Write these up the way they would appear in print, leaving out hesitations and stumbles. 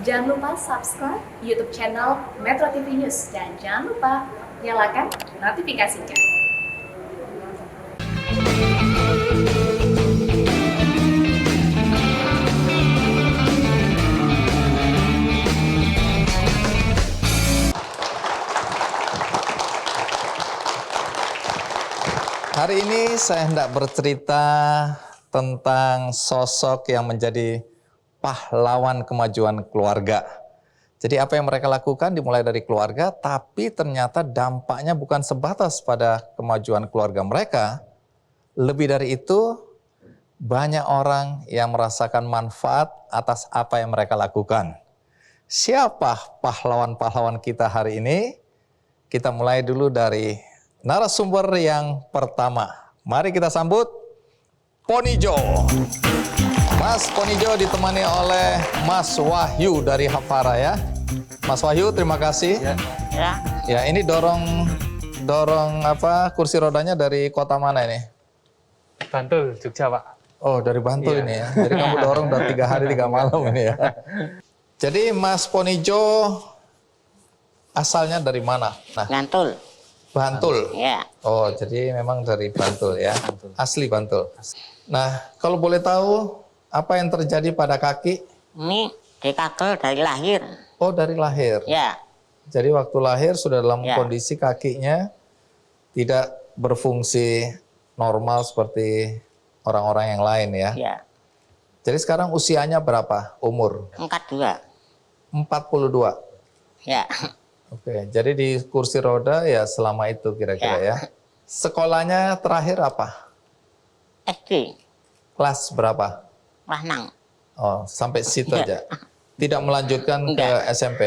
Jangan lupa subscribe YouTube channel Metro TV News dan jangan lupa nyalakan notifikasinya. Hari ini saya hendak bercerita tentang sosok yang menjadi pahlawan kemajuan keluarga. Jadi apa yang mereka lakukan dimulai dari keluarga, tapi ternyata dampaknya bukan sebatas pada kemajuan keluarga mereka. Lebih dari itu, banyak orang yang merasakan manfaat atas apa yang mereka lakukan. Siapa pahlawan-pahlawan kita hari ini? Kita mulai dulu dari narasumber yang pertama. Mari kita sambut Ponijo. Mas Ponijo ditemani oleh Mas Wahyu dari Hafara ya. Mas Wahyu, terima kasih. Ya. Ya, ini dorong apa kursi rodanya dari kota mana ini? Bantul, Jogja, Pak. Oh, dari Bantul ini ya. Jadi kamu dorong udah 3 hari 3 malam ini ya. Jadi Mas Ponijo asalnya dari mana? Nah, Bantul. Bantul. Ya. Oh, jadi memang dari Bantul ya. Asli Bantul. Nah, kalau boleh tahu apa yang terjadi pada kaki? Ini dikagel dari lahir. Oh, dari lahir. Ya. Jadi waktu lahir sudah dalam Ya. kondisi kakinya tidak berfungsi normal seperti orang-orang yang lain ya. Ya. Jadi sekarang usianya berapa? Umur? 42. 42. Ya. Oke, jadi di kursi roda ya selama itu kira-kira ya. Sekolahnya terakhir apa? SD. Kelas berapa? Wahnang. Oh, sampai situ Ya. aja. Tidak melanjutkan ke Enggak. SMP.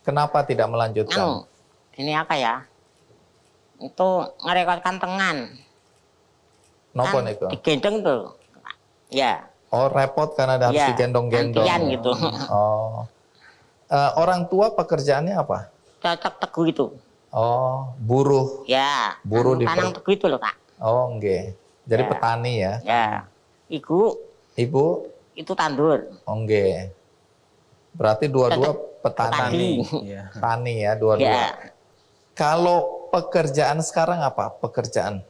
Kenapa tidak melanjutkan? Ini apa ya? Itu ngerekodkan tangan. Nopo Kan niku? digendong tuh. Ya. Oh, repot karena harus Ya. digendong-gendong. Gantian gitu. Oh. Orang tua pekerjaannya apa? Cocok teguh itu. Oh, buruh. Ya. Buruh di tanam teguh itu loh, Kak. Oh, nggih. Jadi Ya. petani ya. Ya. Ibu Ibu, itu tandur. oh nggih. Berarti dua-dua petani. Iya. Tani ya, dua-dua. Ya. Kalau pekerjaan sekarang apa? Pekerjaan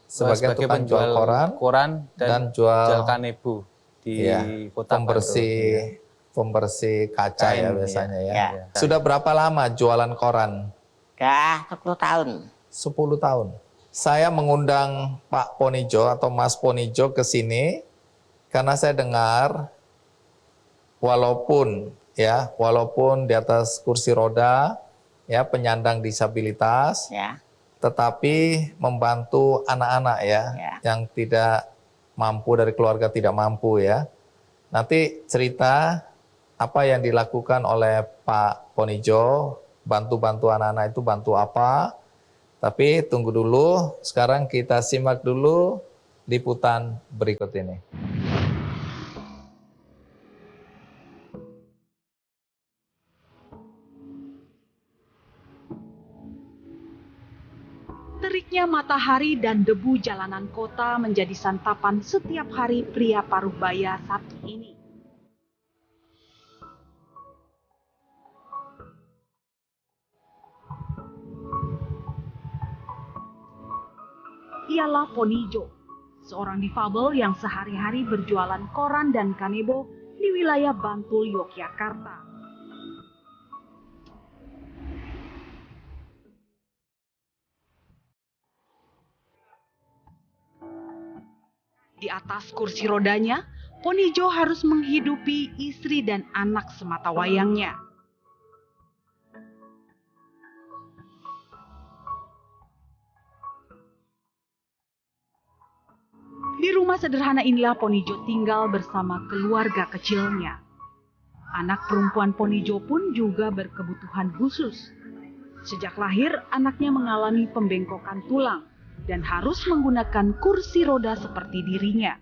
sebagai tukang jual penjual koran dan jual kanebo di ya, kota pembersih kaca Kain, ya iya. biasanya ya. Ya. Sudah berapa lama jualan koran? Dah 10 tahun. 10 tahun. Saya mengundang Pak Ponijo atau Mas Ponijo ke sini karena saya dengar walaupun di atas kursi roda ya, penyandang disabilitas, Ya. tetapi membantu anak-anak ya yang tidak mampu, dari keluarga tidak mampu ya. Nanti cerita apa yang dilakukan oleh Pak Ponijo, bantu-bantu anak-anak itu bantu apa. Tapi tunggu dulu, sekarang kita simak dulu liputan berikut ini. Teriknya matahari dan debu jalanan kota menjadi santapan setiap hari pria paruh baya satu ini. Ialah Ponijo, seorang difabel yang sehari-hari berjualan koran dan kanebo di wilayah Bantul, Yogyakarta. Di atas kursi rodanya, Ponijo harus menghidupi istri dan anak sematawayangnya. Di rumah sederhana inilah Ponijo tinggal bersama keluarga kecilnya. Anak perempuan Ponijo pun juga berkebutuhan khusus. Sejak lahir, anaknya mengalami pembengkokan tulang dan harus menggunakan kursi roda seperti dirinya.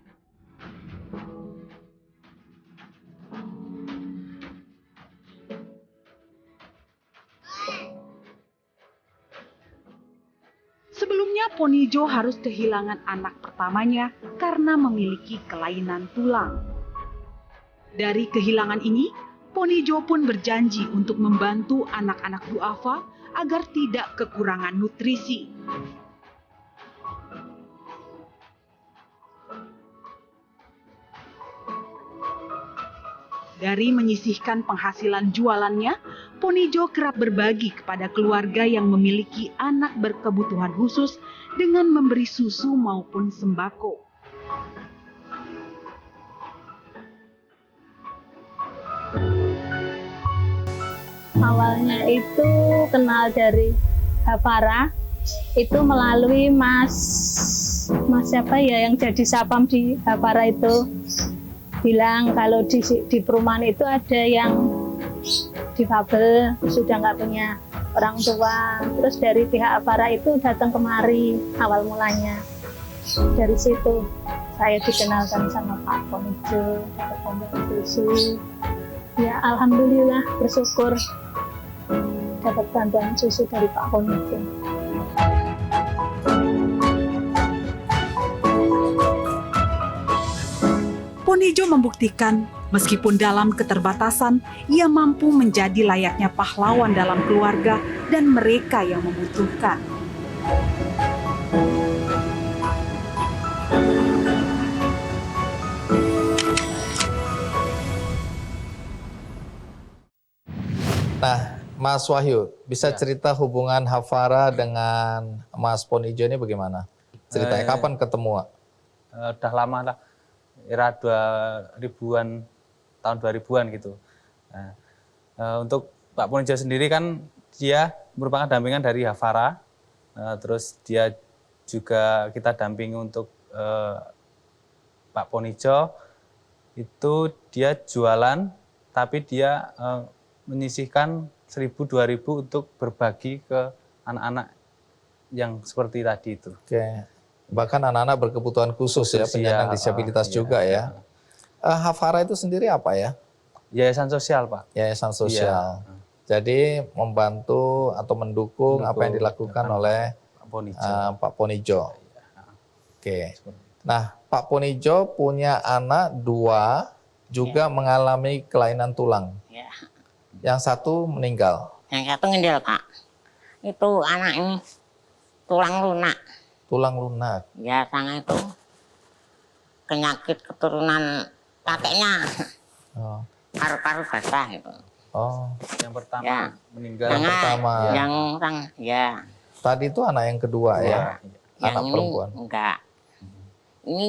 Sebelumnya Ponijo harus kehilangan anak pertamanya karena memiliki kelainan tulang. Dari kehilangan ini, Ponijo pun berjanji untuk membantu anak-anak duafa agar tidak kekurangan nutrisi. Dari menyisihkan penghasilan jualannya, Ponijo kerap berbagi kepada keluarga yang memiliki anak berkebutuhan khusus dengan memberi susu maupun sembako. Awalnya itu kenal dari Hafara, itu melalui Mas siapa ya yang jadi sapam di Hafara itu bilang kalau di perumahan itu ada yang difabel, sudah nggak punya orang tua. Terus dari pihak Hafara itu datang kemari awal mulanya. Dari situ saya dikenalkan sama Pak Ponijo, dapat pemberian susu. Ya alhamdulillah bersyukur dapat bantuan susu dari Pak Ponijo. Ponijo membuktikan meskipun dalam keterbatasan, ia mampu menjadi layaknya pahlawan dalam keluarga dan mereka yang membutuhkan. Nah, Mas Wahyu, bisa cerita hubungan Hafara dengan Mas Ponijo ini bagaimana? Ceritanya kapan ketemu? Udah lama lah, era 2000-an, tahun 2000-an gitu. Nah, untuk Pak Ponijo sendiri kan dia merupakan dampingan dari Hafara, terus dia juga kita dampingi untuk Pak Ponijo, itu dia jualan, tapi dia menyisihkan 1.000-2.000 untuk berbagi ke anak-anak yang seperti tadi itu. Oke. Bahkan anak-anak berkebutuhan khusus ya, penyandang disabilitas juga ya. Hafara itu sendiri apa ya? Yayasan sosial, Pak. Yayasan sosial. Jadi membantu atau mendukung apa yang dilakukan oleh Pak Ponijo. Oke. Nah, Pak Ponijo punya anak 2 juga mengalami kelainan tulang. Ya. Yang satu meninggal. Yang satu ngindel, Pak. Itu anak ini tulang lunak. Tulang lunak. Ya, sang itu penyakit keturunan kakeknya. Oh. Paru-paru basah itu. Oh. Yang pertama Ya. meninggal. Yang pertama. Yang orang, ya. Tadi itu anak yang kedua ya. Yang Anak ini perempuan. enggak. Ini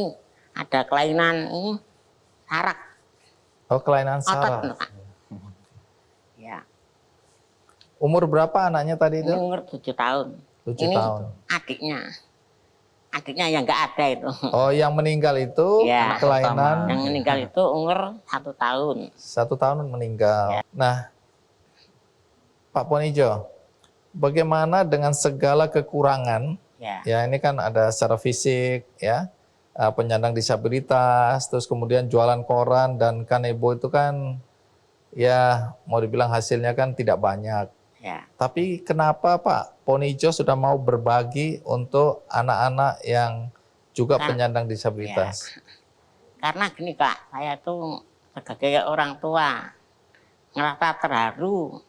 ada kelainan ini saraf Oh, kelainan otot, saraf. Pak. Ya. Umur berapa anaknya tadi Ini itu? umur 7 tahun. 7 ini tahun. Adiknya yang enggak ada itu. Oh, yang meninggal itu Ya. kelainan Yang meninggal itu umur 1 tahun. 1 tahun meninggal. Ya. Nah, Pak Ponijo, bagaimana dengan segala kekurangan? Ya. Ya, ini kan ada secara fisik, ya, penyandang disabilitas, terus kemudian jualan koran dan kanebo itu kan, ya, mau dibilang hasilnya kan tidak banyak. Ya. Tapi kenapa Pak Ponijo sudah mau berbagi untuk anak-anak yang juga penyandang disabilitas? Ya. Karena gini Kak, saya tuh sebagai orang tua ngerasa terharu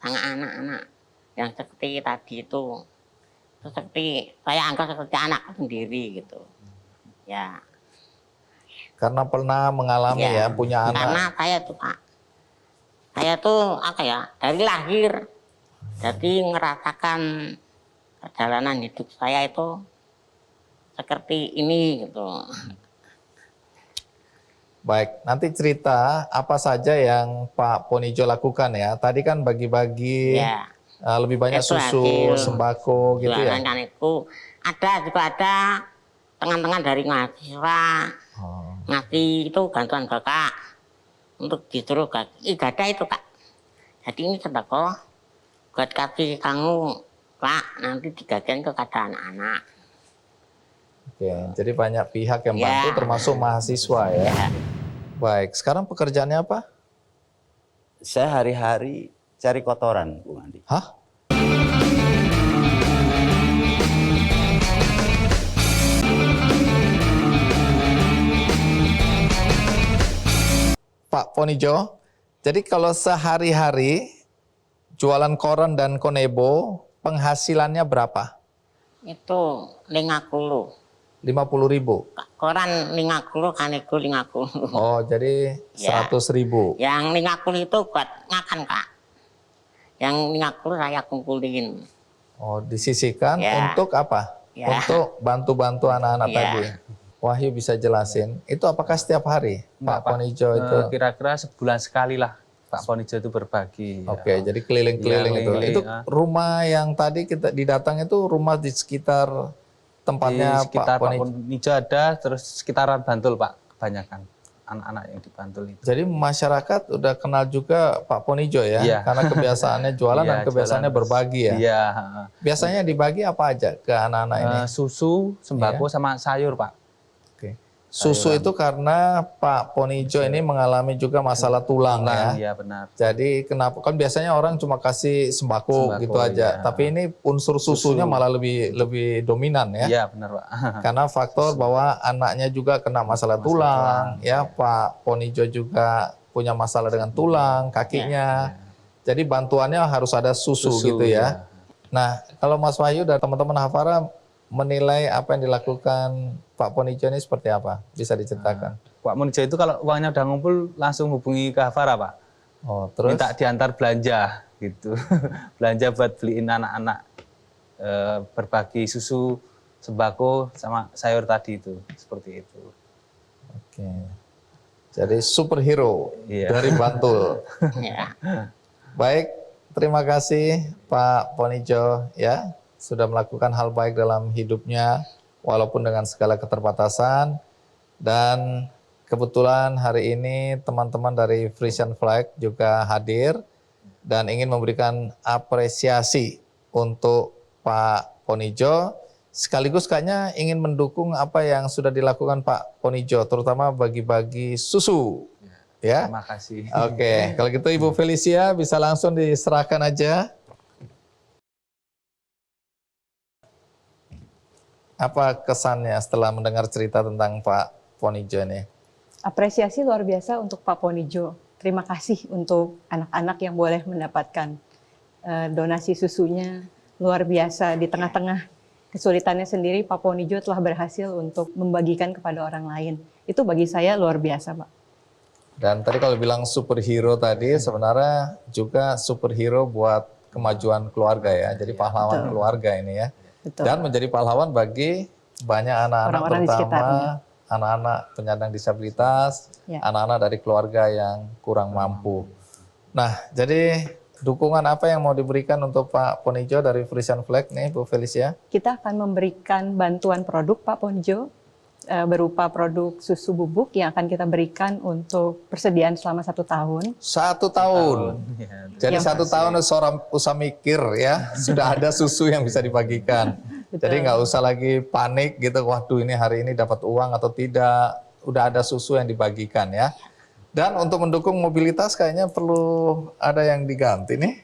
sama anak-anak yang seperti tadi itu. Seperti saya anggap seperti anak sendiri gitu. Ya. Karena pernah mengalami ya, punya anak. Karena saya tuh Pak, saya tuh apa ya, dari lahir jadi ngerasakan perjalanan hidup saya itu seperti ini gitu. Baik, nanti cerita apa saja yang Pak Ponijo lakukan ya. Tadi kan bagi-bagi Ya. lebih banyak Itu susu, hasil sembako gitu ya. jualan itu juga ada tangan-tangan dari mahasiswa Oh. ngasih itu bantuan Bapak untuk disuruh ibadah itu Kak. Jadi ini sembako buat kasih kamu Pak, nanti dibagikan kepada anak-anak. Oke, jadi banyak pihak yang Ya. bantu termasuk mahasiswa ya. Ya. Baik, sekarang pekerjaannya apa? Saya hari-hari cari kotoran, Bung Andi. Hah? Pak Ponijo, Jadi kalau sehari-hari jualan koran dan konebo, penghasilannya berapa? Itu 50. 50.000. Koran 50, kaneko 50. Oh, jadi Ya. 100.000. Yang 50 itu buat makan, Kak. Yang 50 saya kumpulin. Oh, disisihkan Ya. untuk apa? Ya. Untuk bantu-bantu anak-anak Ya. tadi. Wahyu bisa jelasin, itu apakah setiap hari Enggak, Pak Ponijo itu? Kira-kira sebulan sekali lah Pak Ponijo itu berbagi. Oke, jadi keliling-keliling Iya, itu. keliling, Itu ya. rumah yang tadi kita didatang itu rumah di sekitar tempatnya Di sekitar Pak Pak Ponijo. Ponijo ada, terus sekitaran Bantul Pak, kebanyakan anak-anak yang di Bantul itu. Jadi masyarakat udah kenal juga Pak Ponijo ya, Iya. karena kebiasaannya jualan Iya, dan kebiasaannya jualan. berbagi ya. Iya. Biasanya dibagi apa aja ke anak-anak ini? Susu, sembako, sama sayur Pak. Oke. Susu itu karena Pak Ponijo ini mengalami juga masalah tulang ya. Iya benar. Jadi kenapa kan biasanya orang cuma kasih sembako Sembako, gitu aja, iya. tapi ini unsur susunya malah lebih dominan ya. Iya benar Pak. Karena faktor bahwa anaknya juga kena masalah tulang, ya Pak Ponijo juga punya masalah dengan tulang, kakinya. Jadi bantuannya harus ada susu gitu ya. Nah, kalau Mas Wahyu dan teman-teman Hafara menilai apa yang dilakukan Pak Ponijo ini seperti apa? Bisa diceritakan? Pak Ponijo itu kalau uangnya udah ngumpul langsung hubungi ke Hafara Pak. Oh, terus? Minta diantar belanja gitu. Belanja buat beliin anak-anak berbagi susu, sembako sama sayur tadi itu. Seperti itu. Oke. Jadi superhero Iya. dari Bantul. Ya. Baik, terima kasih Pak Ponijo ya sudah melakukan hal baik dalam hidupnya walaupun dengan segala keterbatasan, dan kebetulan hari ini teman-teman dari Frisian Flag juga hadir dan ingin memberikan apresiasi untuk Pak Ponijo, sekaligus kayaknya ingin mendukung apa yang sudah dilakukan Pak Ponijo, terutama bagi-bagi susu. Ya. Terima kasih. Oke, kalau gitu Ibu Felicia bisa langsung diserahkan aja. Apa kesannya setelah mendengar cerita tentang Pak Ponijo ini? Apresiasi luar biasa untuk Pak Ponijo. Terima kasih untuk anak-anak yang boleh mendapatkan donasi susunya. Luar biasa, di tengah-tengah kesulitannya sendiri, Pak Ponijo telah berhasil untuk membagikan kepada orang lain. Itu bagi saya luar biasa, Pak. Dan tadi kalau bilang superhero tadi, sebenarnya juga superhero buat kemajuan keluarga ya. Jadi pahlawan keluarga ini ya. Betul. Dan menjadi pahlawan bagi banyak anak-anak, Orang-orang di sekitarnya. terutama anak-anak penyandang disabilitas, Ya. anak-anak dari keluarga yang kurang mampu. Nah, jadi dukungan apa yang mau diberikan untuk Pak Ponijo dari Frisian Flag nih, Bu Felicia? Kita akan memberikan bantuan produk Pak Ponijo berupa produk susu bubuk yang akan kita berikan untuk persediaan selama 1 tahun. 1 tahun. Ya, Jadi Yang 1 tahun seorang usah mikir ya, sudah ada susu yang bisa dibagikan. Jadi nggak usah lagi panik gitu, waduh ini hari ini dapat uang atau tidak, udah ada susu yang dibagikan ya. Dan untuk mendukung mobilitas kayaknya perlu ada yang diganti nih.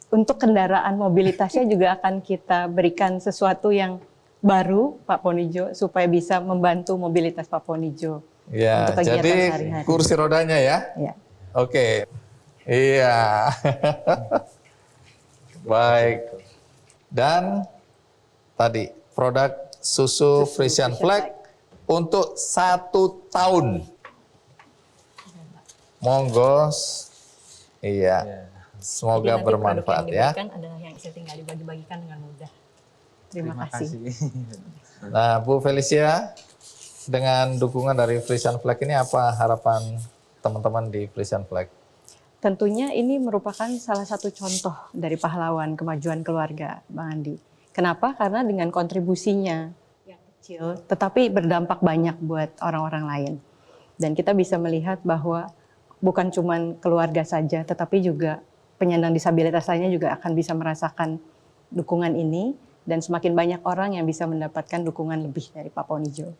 Untuk kendaraan mobilitasnya juga akan kita berikan sesuatu yang baru Pak Ponijo supaya bisa membantu mobilitas Pak Ponijo. Ya, Untuk kegiatan jadi sehari-hari. kursi rodanya ya. Ya. Oke. Iya. Baik. Dan tadi produk susu Frisian Flag untuk 1 tahun. Monggo. Iya. Semoga bermanfaat ya. Adalah yang bisa tinggal dibagi-bagikan dengan mudah. Terima kasih. Nah, Bu Felicia, dengan dukungan dari Frisian Flag ini apa harapan teman-teman di Frisian Flag? Tentunya ini merupakan salah satu contoh dari pahlawan kemajuan keluarga, Bang Andi. Kenapa? Karena dengan kontribusinya yang kecil, tetapi berdampak banyak buat orang-orang lain. Dan kita bisa melihat bahwa bukan cuma keluarga saja, tetapi juga penyandang disabilitas lainnya juga akan bisa merasakan dukungan ini. Dan semakin banyak orang yang bisa mendapatkan dukungan lebih dari Pak Ponijo.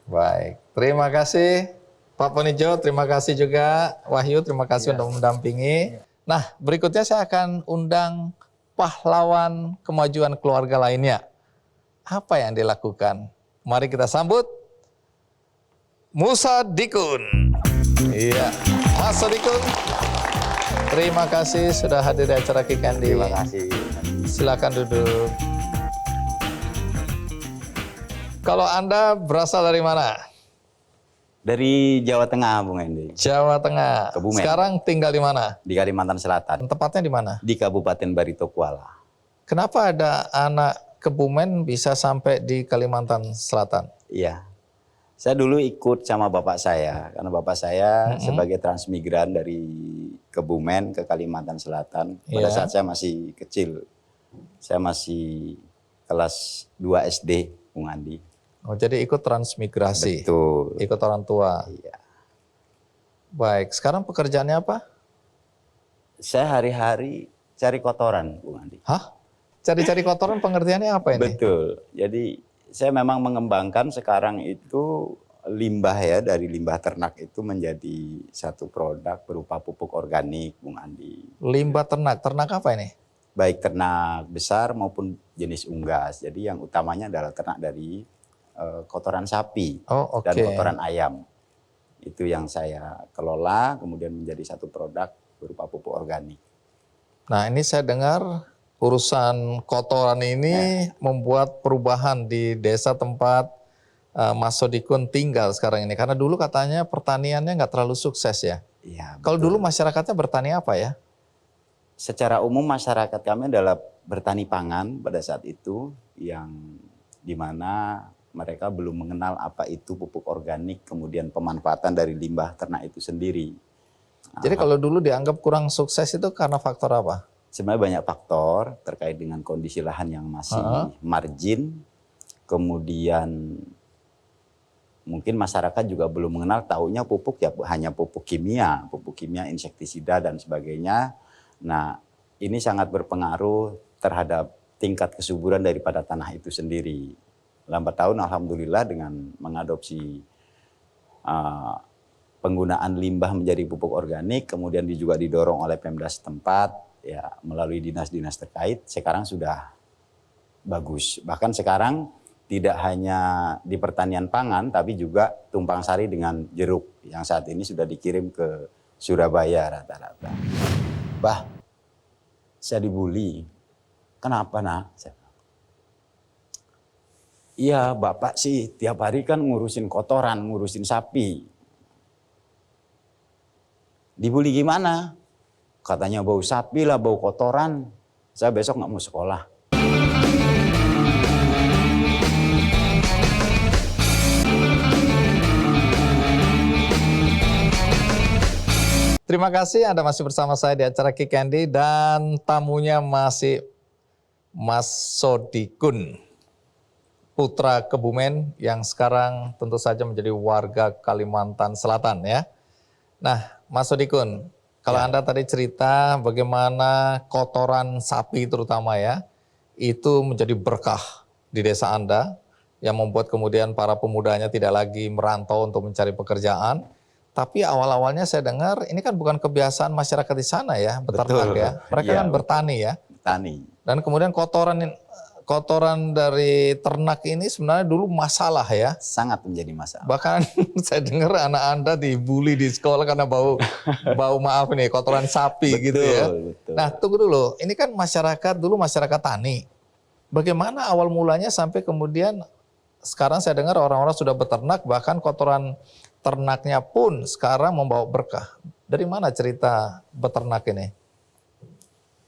Baik, terima kasih Pak Ponijo, terima kasih juga Wahyu, terima kasih untuk mendampingi. Nah, berikutnya saya akan undang pahlawan kemajuan keluarga lainnya. Apa yang dilakukan? Mari kita sambut Musa Dikun. Iya, Mas Dikun. Terima kasih sudah hadir di acara Kikandi. Terima kasih. Silakan duduk. Kalau Anda berasal dari mana? Dari Jawa Tengah, Bung Hendy. Jawa Tengah. Kebumen. Sekarang tinggal di mana? Di Kalimantan Selatan. Tepatnya di mana? Di Kabupaten Barito Kuala. Kenapa ada anak Kebumen bisa sampai di Kalimantan Selatan? Iya. Saya dulu ikut sama bapak saya, karena bapak saya sebagai transmigran dari Kebumen ke Kalimantan Selatan. Pada saat saya masih kecil, saya masih kelas 2 SD, Bung Andi. Oh, jadi ikut transmigrasi. Betul. Ikut orang tua. Iya. Baik, sekarang pekerjaannya apa? Saya hari-hari cari kotoran, Bung Andi. Hah? Cari-cari kotoran pengertiannya apa ini? Betul. Jadi saya memang mengembangkan sekarang itu limbah ya, dari limbah ternak itu menjadi satu produk berupa pupuk organik, Bung Andi. Limbah ternak. Ternak apa ini? Baik ternak besar maupun jenis unggas. Jadi yang utamanya adalah ternak dari kotoran sapi dan kotoran ayam. Itu yang saya kelola kemudian menjadi satu produk berupa pupuk organik. Nah, ini saya dengar urusan kotoran ini membuat perubahan di desa tempat Mas Sodikun tinggal sekarang ini. Karena dulu katanya pertaniannya nggak terlalu sukses ya. Iya. Kalau dulu masyarakatnya bertani apa ya? Secara umum masyarakat kami adalah bertani pangan pada saat itu, yang dimana mereka belum mengenal apa itu pupuk organik, kemudian pemanfaatan dari limbah ternak itu sendiri. Jadi kalau dulu dianggap kurang sukses itu karena faktor apa? Sebenarnya banyak faktor terkait dengan kondisi lahan yang masih margin, kemudian mungkin masyarakat juga belum mengenal, taunya pupuk ya hanya pupuk kimia, insektisida dan sebagainya. Nah, ini sangat berpengaruh terhadap tingkat kesuburan daripada tanah itu sendiri. Lambat tahun alhamdulillah dengan mengadopsi penggunaan limbah menjadi pupuk organik, kemudian juga didorong oleh Pemda setempat, ya melalui dinas-dinas terkait, sekarang sudah bagus. Bahkan sekarang tidak hanya di pertanian pangan, tapi juga tumpang sari dengan jeruk yang saat ini sudah dikirim ke Surabaya rata-rata. Bah, saya dibully. Kenapa nak? Iya, Bapak sih tiap hari kan ngurusin kotoran, ngurusin sapi. Dibully gimana? Katanya bau sapi lah, bau kotoran. Saya besok nggak mau sekolah. Terima kasih Anda masih bersama saya di acara Kikandi dan tamunya masih Mas Sodikun, putra Kebumen yang sekarang tentu saja menjadi warga Kalimantan Selatan ya. Nah, Mas Sodikun, kalau Anda tadi cerita bagaimana kotoran sapi terutama ya, itu menjadi berkah di desa Anda yang membuat kemudian para pemudanya tidak lagi merantau untuk mencari pekerjaan. Tapi awal-awalnya saya dengar ini kan bukan kebiasaan masyarakat di sana ya, beternak ya. Mereka kan bertani ya. Bertani. Dan kemudian kotoran dari ternak ini sebenarnya dulu masalah ya. Sangat menjadi masalah. Bahkan saya dengar anak Anda dibully di sekolah karena bau maaf nih kotoran sapi betul, gitu ya. Betul. Nah tunggu dulu, ini kan dulu masyarakat tani. Bagaimana awal mulanya sampai kemudian sekarang saya dengar orang-orang sudah beternak, bahkan kotoran ternaknya pun sekarang membawa berkah. Dari mana cerita beternak ini?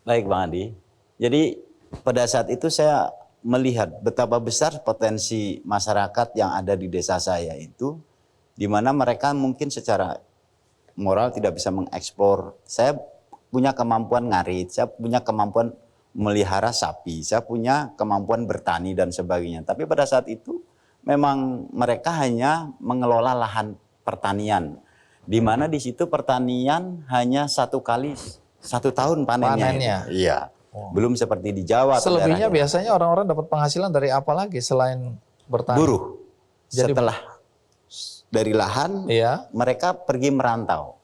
Baik Bang Andi. Jadi pada saat itu saya melihat betapa besar potensi masyarakat yang ada di desa saya itu, di mana mereka mungkin secara moral tidak bisa mengeksplor. Saya punya kemampuan ngarit, saya punya kemampuan melihara sapi, saya punya kemampuan bertani dan sebagainya. Tapi pada saat itu memang mereka hanya mengelola lahan pertanian, di mana di situ pertanian hanya 1 kali 1 tahun panennya. Iya. Belum seperti di Jawa. Selebihnya biasanya orang-orang dapat penghasilan dari apa lagi selain bertani? Buruh. Jadi, setelah dari lahan, mereka pergi merantau.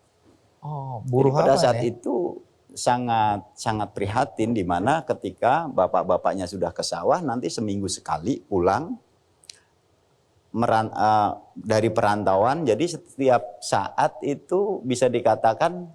Oh, buruh pada apa saat nih? itu sangat prihatin, di mana ketika bapak-bapaknya sudah ke sawah, nanti seminggu sekali pulang dari perantauan. Jadi setiap saat itu bisa dikatakan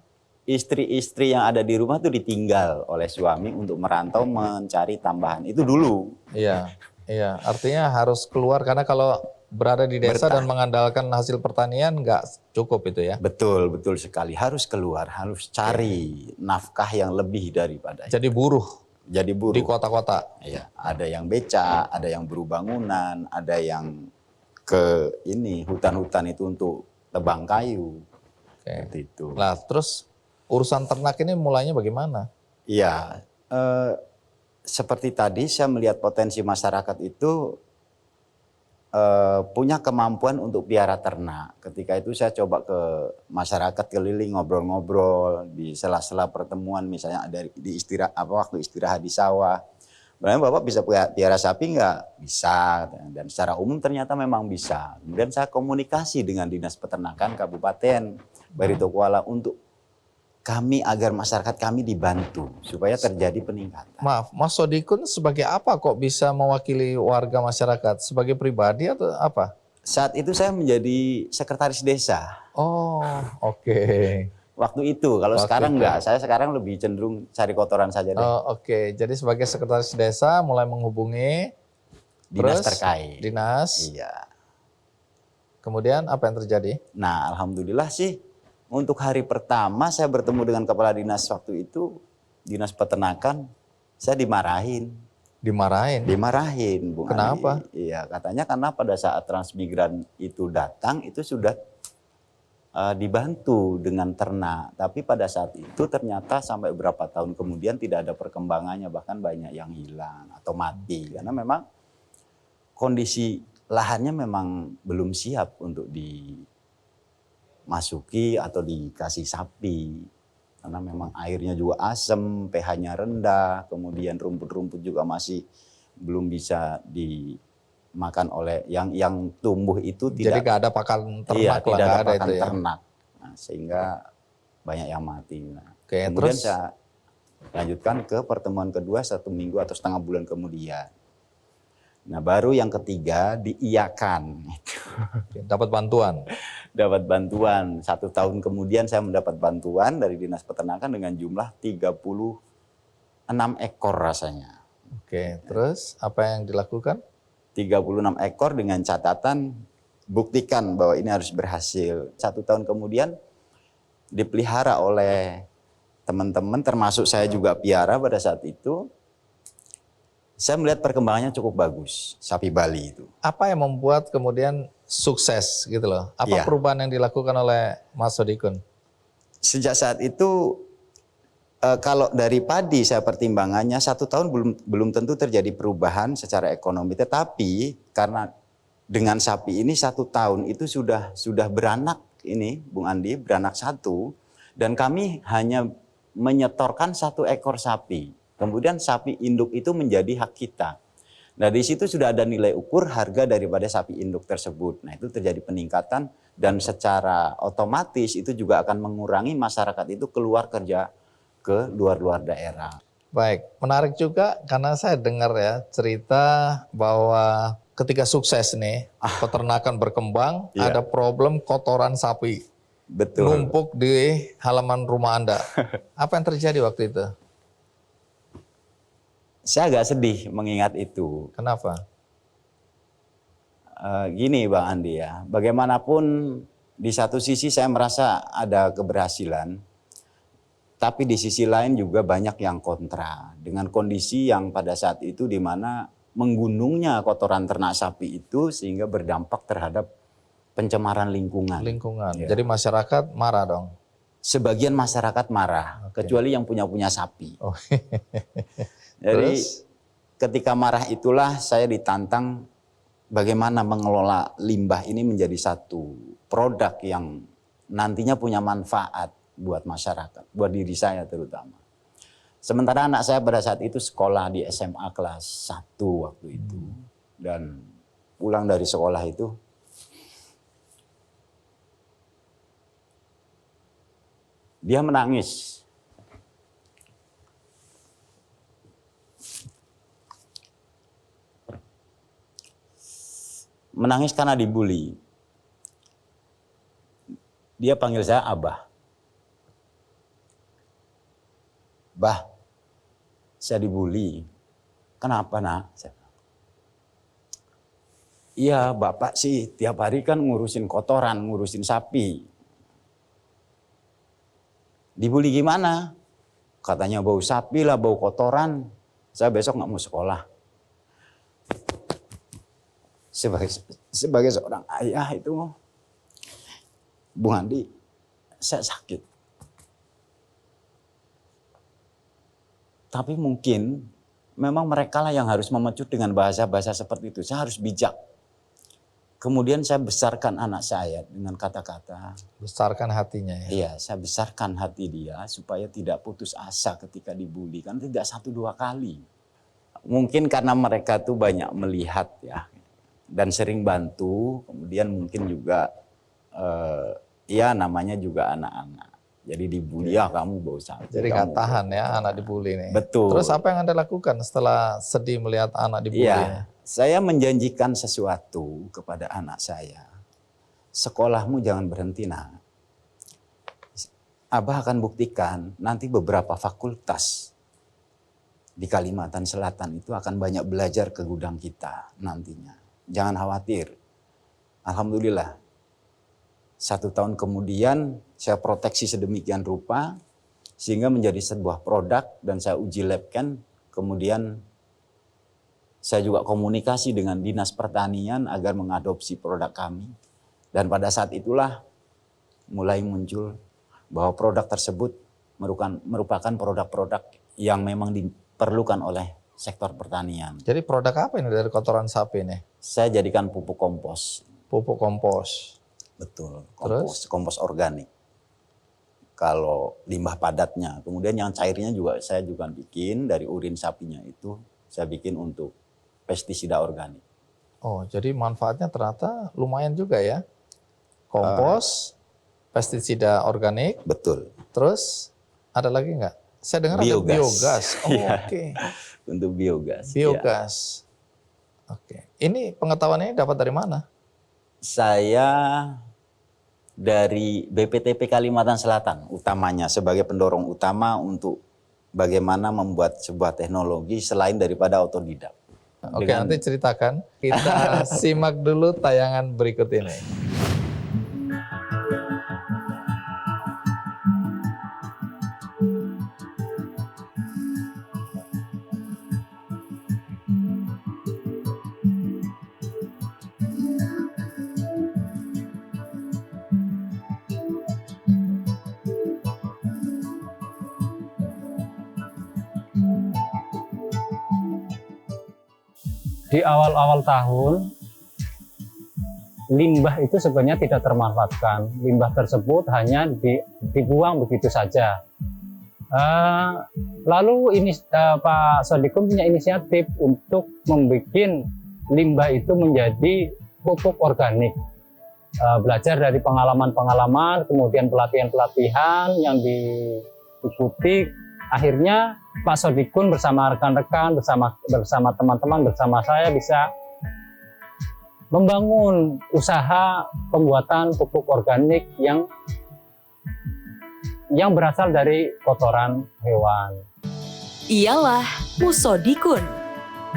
istri-istri yang ada di rumah tuh ditinggal oleh suami untuk merantau mencari tambahan. Itu dulu. Iya, iya. Artinya harus keluar karena kalau berada di desa dan mengandalkan hasil pertanian nggak cukup itu ya. Betul, betul sekali. Harus keluar, harus cari nafkah yang lebih daripada itu. Jadi buruh Jadi di buruh. kota-kota. Iya, ada yang beca, ada yang buruh bangunan, ada yang ke ini hutan-hutan itu untuk tebang kayu. Oke. Seperti itu. Nah, terus urusan ternak ini mulainya bagaimana? Iya, seperti tadi saya melihat potensi masyarakat itu punya kemampuan untuk piara ternak. Ketika itu saya coba ke masyarakat keliling ngobrol-ngobrol di sela-sela pertemuan, misalnya ada di waktu istirahat di sawah. Sebenarnya Bapak bisa piara sapi nggak? Bisa. Dan secara umum ternyata memang bisa. Kemudian saya komunikasi dengan Dinas Peternakan Kabupaten Barito Kuala untuk agar masyarakat kami dibantu supaya terjadi peningkatan. Maaf, Mas Sodikun sebagai apa kok bisa mewakili warga masyarakat? Sebagai pribadi atau apa? Saat itu saya menjadi sekretaris desa. Oh, oke. Waktu itu, kalau Waktu sekarang itu. enggak. Saya sekarang lebih cenderung cari kotoran saja deh. Oh, oke. Jadi sebagai sekretaris desa mulai menghubungi Dinas terus, terkait. Dinas. Iya. Kemudian apa yang terjadi? Nah, alhamdulillah sih untuk hari pertama saya bertemu dengan kepala dinas waktu itu, Dinas Peternakan, saya dimarahin. Dimarahin, Bung Kenapa? Andi. Iya, katanya karena pada saat transmigran itu datang itu sudah dibantu dengan ternak, tapi pada saat itu ternyata sampai beberapa tahun kemudian tidak ada perkembangannya, bahkan banyak yang hilang atau mati karena memang kondisi lahannya memang belum siap untuk dimasuki atau dikasih sapi karena memang airnya juga asam, pH-nya rendah, kemudian rumput-rumput juga masih belum bisa dimakan oleh yang tumbuh itu Jadi tidak. nggak ada pakan ternak Iya, lah, tidak nggak ada ada pakan itu ya. ternak. Nah, sehingga banyak yang mati. Nah, Oke, kemudian terus? saya lanjutkan ke pertemuan kedua 1 minggu atau setengah bulan kemudian. Nah, baru yang ketiga diiyakan. Dapat bantuan. Dapat bantuan. 1 tahun kemudian saya mendapat bantuan dari Dinas Peternakan dengan jumlah 36 ekor rasanya. Oke, terus apa yang dilakukan? 36 ekor dengan catatan buktikan bahwa ini harus berhasil. 1 tahun kemudian dipelihara oleh teman-teman, termasuk saya juga piara pada saat itu. Saya melihat perkembangannya cukup bagus, sapi Bali itu. Apa yang membuat kemudian sukses gitu loh? Apa Iya. perubahan yang dilakukan oleh Mas Sodikun? Sejak saat itu, kalau dari padi saya pertimbangannya 1 tahun belum tentu terjadi perubahan secara ekonomi. Tetapi karena dengan sapi ini 1 tahun itu sudah beranak ini, Bung Andi, beranak 1. Dan kami hanya menyetorkan 1 ekor sapi. Kemudian sapi induk itu menjadi hak kita. Nah, di situ sudah ada nilai ukur harga daripada sapi induk tersebut. Nah, itu terjadi peningkatan dan secara otomatis itu juga akan mengurangi masyarakat itu keluar kerja ke luar-luar daerah. Baik, menarik juga karena saya dengar ya cerita bahwa ketika sukses nih peternakan berkembang, Iya. ada problem kotoran sapi Betul. numpuk di halaman rumah Anda. Apa yang terjadi waktu itu? Saya agak sedih mengingat itu. Kenapa? Gini Bang Andi ya, bagaimanapun di satu sisi saya merasa ada keberhasilan, tapi di sisi lain juga banyak yang kontra. Dengan kondisi yang pada saat itu di mana menggunungnya kotoran ternak sapi itu sehingga berdampak terhadap pencemaran lingkungan. Ya. Jadi masyarakat marah dong. Sebagian masyarakat marah, kecuali yang punya sapi. Oh. Jadi Terus? ketika marah itulah saya ditantang bagaimana mengelola limbah ini menjadi satu produk yang nantinya punya manfaat buat masyarakat, buat diri saya terutama. Sementara anak saya pada saat itu sekolah di SMA kelas 1 waktu itu. Dan pulang dari sekolah itu, dia menangis. Menangis karena dibully. Dia panggil saya Abah. "Bah, saya dibully." "Kenapa, Nak?" Saya bilang, "Iya, Bapak sih tiap hari kan ngurusin kotoran, ngurusin sapi." "Dibully gimana?" "Katanya bau sapi lah, bau kotoran. Saya besok nggak mau sekolah." Sebagai seorang ayah itu, Bung Andi, saya sakit. Tapi mungkin memang mereka lah yang harus memecut dengan bahasa-bahasa seperti itu. Saya harus bijak. Kemudian saya besarkan anak saya dengan kata-kata. Besarkan hatinya ya. Iya, saya besarkan hati dia supaya tidak putus asa ketika dibully. Kan tidak 1-2 kali. Mungkin karena mereka tuh banyak melihat ya. Dan sering bantu. Kemudian mungkin juga ya namanya juga anak-anak. Jadi dibully, ya kamu bau sapi. Jadi nggak tahan ya anak dibully nih. Betul. Terus apa yang Anda lakukan setelah sedih melihat anak dibully? Iya, saya menjanjikan sesuatu kepada anak saya. "Sekolahmu jangan berhenti, Nak. Abah akan buktikan nanti beberapa fakultas di Kalimantan Selatan itu akan banyak belajar ke gudang kita nantinya. Jangan khawatir." Alhamdulillah. 1 tahun kemudian saya proteksi sedemikian rupa sehingga menjadi sebuah produk dan saya uji labkan. Kemudian saya juga komunikasi dengan Dinas Pertanian agar mengadopsi produk kami. Dan pada saat itulah mulai muncul bahwa produk tersebut merupakan produk-produk yang memang diperlukan oleh sektor pertanian. Jadi produk apa ini dari kotoran sapi nih? Saya jadikan pupuk kompos. Pupuk kompos. Betul, Terus? kompos organik. Kalau limbah padatnya, kemudian yang cairnya juga saya juga bikin dari urin sapinya itu, saya bikin untuk pestisida organik. Oh, jadi manfaatnya ternyata lumayan juga ya. Kompos, pestisida organik. Betul. Terus ada lagi nggak? Saya dengar ada biogas. Oh, Iya. oke. Untuk biogas. Biogas. Oke. Ini pengetahuannya dapat dari mana? Saya dari BPTP Kalimantan Selatan utamanya sebagai pendorong utama untuk bagaimana membuat sebuah teknologi selain daripada otodidak. Oke, nanti ceritakan. Kita simak dulu tayangan berikut ini. Di awal-awal tahun, limbah itu sebenarnya tidak termanfaatkan. Limbah tersebut hanya dibuang begitu saja. Lalu ini Pak Sodikun punya inisiatif untuk membuat limbah itu menjadi pupuk organik. Belajar dari pengalaman-pengalaman, kemudian pelatihan-pelatihan yang diikuti. Akhirnya Pak Sodikun bersama rekan-rekan, bersama teman-teman, bersama saya bisa membangun usaha pembuatan pupuk organik yang berasal dari kotoran hewan. Ialah Musodikun,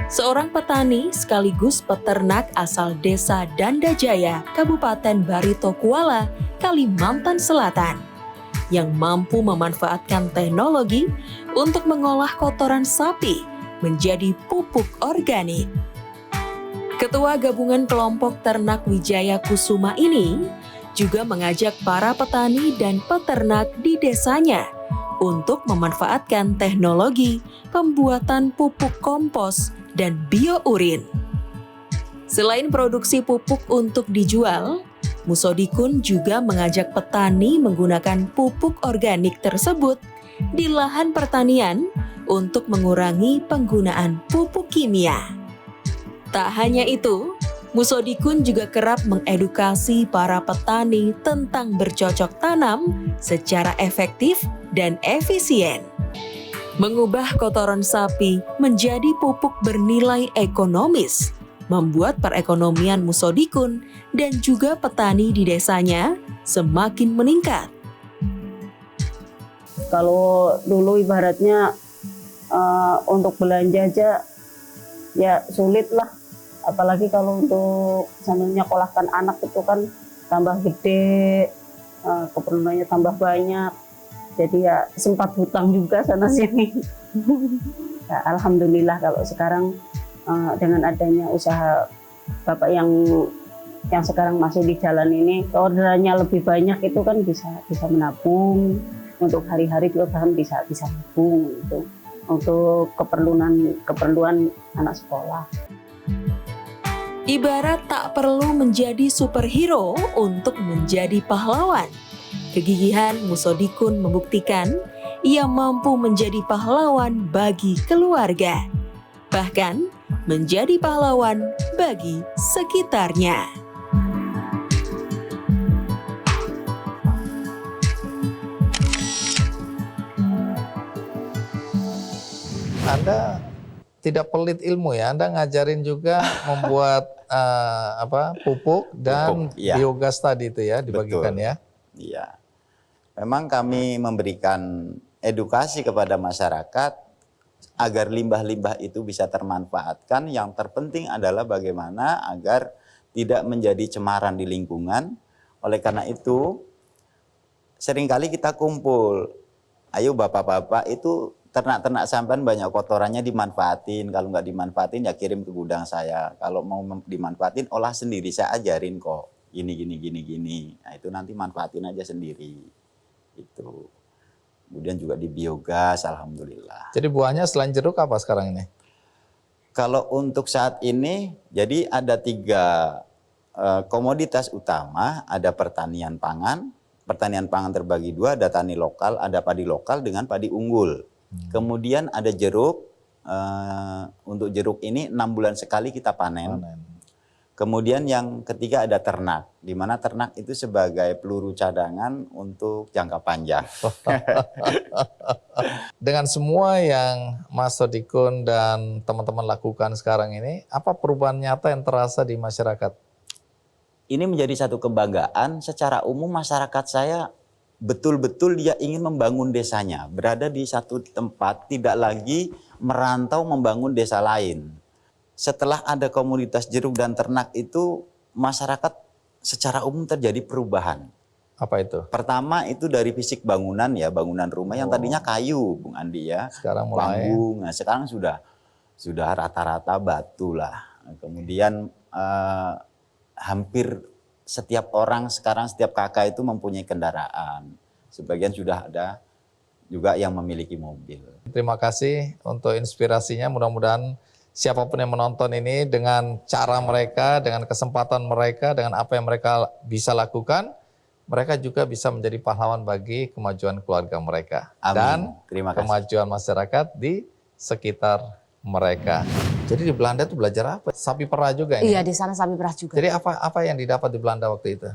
seorang petani sekaligus peternak asal desa Dandajaya, Kabupaten Barito Kuala, Kalimantan Selatan, yang mampu memanfaatkan teknologi untuk mengolah kotoran sapi menjadi pupuk organik. Ketua Gabungan Kelompok Ternak Wijaya Kusuma ini juga mengajak para petani dan peternak di desanya untuk memanfaatkan teknologi pembuatan pupuk kompos dan biourin. Selain produksi pupuk untuk dijual, Musodikun juga mengajak petani menggunakan pupuk organik tersebut di lahan pertanian untuk mengurangi penggunaan pupuk kimia. Tak hanya itu, Musodikun juga kerap mengedukasi para petani tentang bercocok tanam secara efektif dan efisien. Mengubah kotoran sapi menjadi pupuk bernilai ekonomis membuat perekonomian Musodikun dan juga petani di desanya semakin meningkat. Kalau dulu ibaratnya untuk belanja aja ya sulit lah. Apalagi kalau untuk sambil nyekolahkan anak itu kan tambah gede, keperluannya tambah banyak. Jadi ya sempat hutang juga sana sini. Ya, alhamdulillah kalau sekarang dengan adanya usaha Bapak yang sekarang masih di jalan ini, orderannya lebih banyak itu kan bisa menabung untuk hari-hari, juga bahkan bisa nabung gitu, untuk keperluan anak sekolah. Ibarat tak perlu menjadi superhero untuk menjadi pahlawan. Kegigihan Musodikun membuktikan ia mampu menjadi pahlawan bagi keluarga, bahkan menjadi pahlawan bagi sekitarnya. Anda tidak pelit ilmu ya, Anda ngajarin juga membuat pupuk dan Pupuk, iya. biogas tadi itu ya, dibagikan. Betul. Ya. Iya. Memang kami memberikan edukasi kepada masyarakat agar limbah-limbah itu bisa termanfaatkan. Yang terpenting adalah bagaimana agar tidak menjadi cemaran di lingkungan. Oleh karena itu, seringkali kita kumpul. Ayo bapak-bapak itu ternak-ternak sampean banyak kotorannya dimanfaatin. Kalau nggak dimanfaatin ya kirim ke gudang saya. Kalau mau dimanfaatin olah sendiri, saya ajarin kok. Gini. Nah itu nanti manfaatin aja sendiri. Itu. Kemudian juga di biogas, alhamdulillah. Jadi buahnya selain jeruk apa sekarang ini? Kalau untuk saat ini, jadi ada 3 komoditas utama. Ada pertanian pangan. Pertanian pangan terbagi 2, ada tani lokal, ada padi lokal dengan padi unggul. Kemudian ada jeruk. Untuk jeruk ini 6 bulan sekali kita panen. Kemudian yang ketiga ada ternak, di mana ternak itu sebagai peluru cadangan untuk jangka panjang. Dengan semua yang Mas Sodikun dan teman-teman lakukan sekarang ini, apa perubahan nyata yang terasa di masyarakat? Ini menjadi satu kebanggaan. Secara umum masyarakat saya betul-betul dia ingin membangun desanya, berada di satu tempat, tidak lagi merantau membangun desa lain. Setelah ada komoditas jeruk dan ternak itu, masyarakat secara umum terjadi perubahan. Apa itu? Pertama itu dari fisik bangunan ya, bangunan rumah yang tadinya kayu, Bung Andi ya. Sekarang mulai. Panggung, nah sekarang sudah rata-rata batu lah. Kemudian hampir setiap orang sekarang, setiap kakak itu mempunyai kendaraan. Sebagian sudah ada juga yang memiliki mobil. Terima kasih untuk inspirasinya, mudah-mudahan siapapun yang menonton ini dengan cara mereka, dengan kesempatan mereka, dengan apa yang mereka bisa lakukan, mereka juga bisa menjadi pahlawan bagi kemajuan keluarga mereka. Amin. Dan Terima kasih. kemajuan masyarakat di sekitar mereka. Jadi di Belanda itu belajar apa? Sapi perah juga ini? Iya, di sana sapi perah juga. Jadi apa yang didapat di Belanda waktu itu?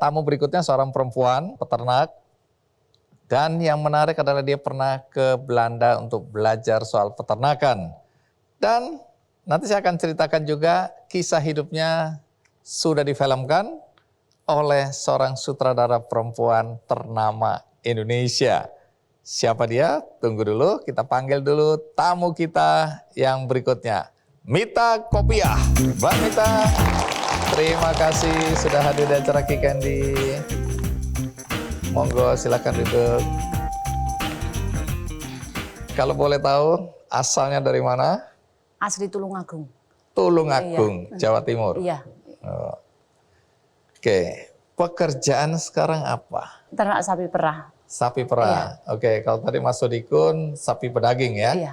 Tamu berikutnya seorang perempuan, peternak. Dan yang menarik adalah dia pernah ke Belanda untuk belajar soal peternakan. Dan nanti saya akan ceritakan juga kisah hidupnya sudah difilmkan oleh seorang sutradara perempuan ternama Indonesia. Siapa dia? Tunggu dulu, kita panggil dulu tamu kita yang berikutnya. Mita Kopiah. Mbak Mita, terima kasih sudah hadir di acara Kikendi. Monggo silakan duduk. Kalau boleh tahu asalnya dari mana? Asli Tulungagung. Tulungagung, Iya. Jawa Timur. Iya. Oh. Oke, pekerjaan sekarang apa? Ternak sapi perah. Sapi perah. Oke, kalau tadi Mas Sodikun sapi pedaging ya? Iya.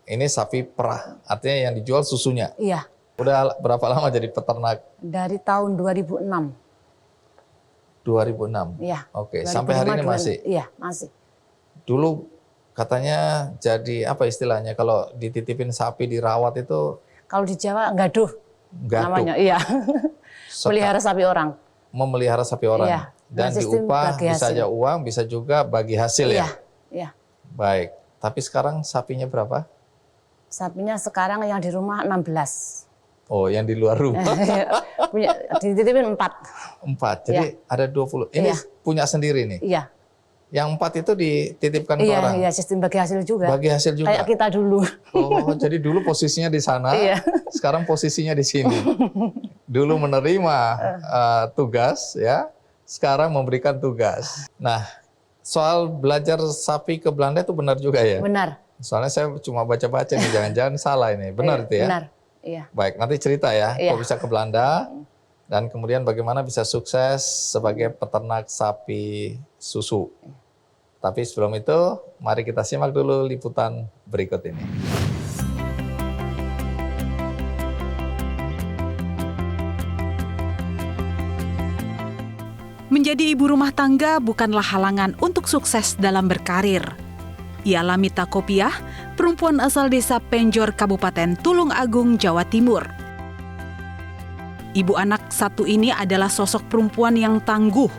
Ini sapi perah, artinya yang dijual susunya. Iya. Udah berapa lama jadi peternak? Dari tahun 2006. 2006. Iya. Oke, sampai hari ini masih? Iya, masih. Dulu katanya jadi apa istilahnya kalau dititipin sapi dirawat itu? Kalau di Jawa gaduh. Gaduh. Namanya, iya. Pelihara sapi orang. Memelihara sapi orang. Iya. Dan Sistem diupah bagi bisa hasil. aja uang, bisa juga bagi hasil ya? Iya. Iya. Baik, tapi sekarang sapinya berapa? Sapinya sekarang yang di rumah 16. Oh, yang di luar rumah. Punya dititipin 4. 4. Jadi ada 20. Ini Iya. punya sendiri nih. Iya. Yang 4 itu dititipkan ke Iya, orang. iya, sistem bagi hasil juga. Bagi hasil juga. Kayak kita dulu. Oh, jadi dulu posisinya di sana, Iya. sekarang posisinya di sini. Dulu menerima tugas, ya, sekarang memberikan tugas. Nah, soal belajar sapi ke Belanda itu benar juga ya? Benar. Soalnya saya cuma baca-baca nih, jangan-jangan salah ini. Benar itu ya? Benar. Iya. Baik, nanti cerita ya, Iya. kok bisa ke Belanda, dan kemudian bagaimana bisa sukses sebagai peternak sapi susu. Tapi sebelum itu, mari kita simak dulu liputan berikut ini. Menjadi ibu rumah tangga bukanlah halangan untuk sukses dalam berkarir. Ialah Mita Kopiah, perempuan asal desa Penjor, Kabupaten Tulung Agung, Jawa Timur. Ibu anak satu ini adalah sosok perempuan yang tangguh.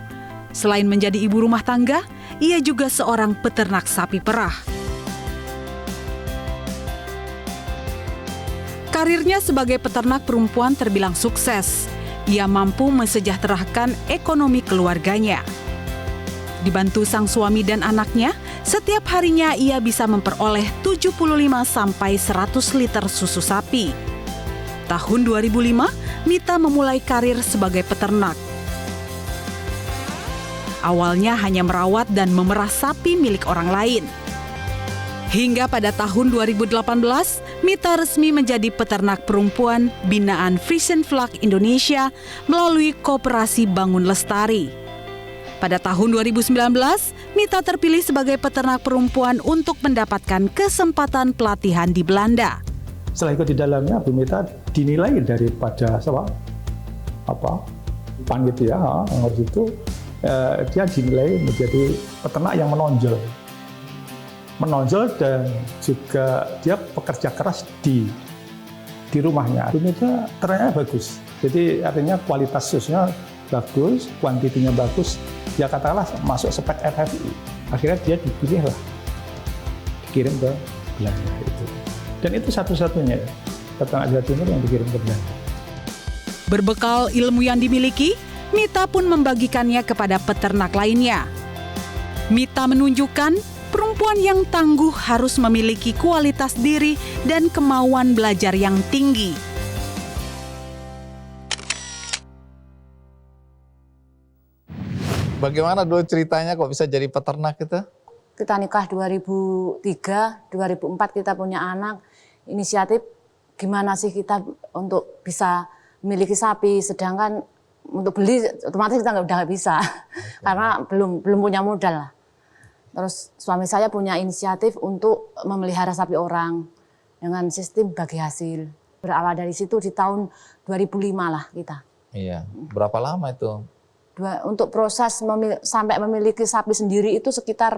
Selain menjadi ibu rumah tangga, ia juga seorang peternak sapi perah. Karirnya sebagai peternak perempuan terbilang sukses. Ia mampu mensejahterakan ekonomi keluarganya. Dibantu sang suami dan anaknya, setiap harinya ia bisa memperoleh 75 sampai 100 liter susu sapi. Tahun 2005, Mita memulai karir sebagai peternak. Awalnya hanya merawat dan memerah sapi milik orang lain. Hingga pada tahun 2018, Mita resmi menjadi peternak perempuan binaan Frisian Flag Indonesia melalui Koperasi Bangun Lestari. Pada tahun 2019, Mita terpilih sebagai peternak perempuan untuk mendapatkan kesempatan pelatihan di Belanda. Setelah ikut di dalamnya, Bu Mita dinilai daripada PAN gitu ya, harus itu dia dinilai menjadi peternak yang menonjol dan juga dia pekerja keras di rumahnya. Bu Mita ternyata bagus, jadi artinya kualitas susunya bagus, kuantitinya bagus, ya katakanlah masuk spek FFI. Akhirnya dia dipilih lah, dikirim ke Belanda itu. Dan itu satu-satunya peternak Jawa Timur yang dikirim ke Belanda. Berbekal ilmu yang dimiliki, Mita pun membagikannya kepada peternak lainnya. Mita menunjukkan perempuan yang tangguh harus memiliki kualitas diri dan kemauan belajar yang tinggi. Bagaimana dulu ceritanya kok bisa jadi peternak itu? Kita nikah 2003, 2004 kita punya anak. Inisiatif gimana sih kita untuk bisa memiliki sapi, sedangkan untuk beli otomatis kita udah nggak bisa. Karena belum punya modal lah. Terus suami saya punya inisiatif untuk memelihara sapi orang dengan sistem bagi hasil. Berawal dari situ di tahun 2005 lah kita. Iya, berapa lama itu? Untuk proses sampai memiliki sapi sendiri itu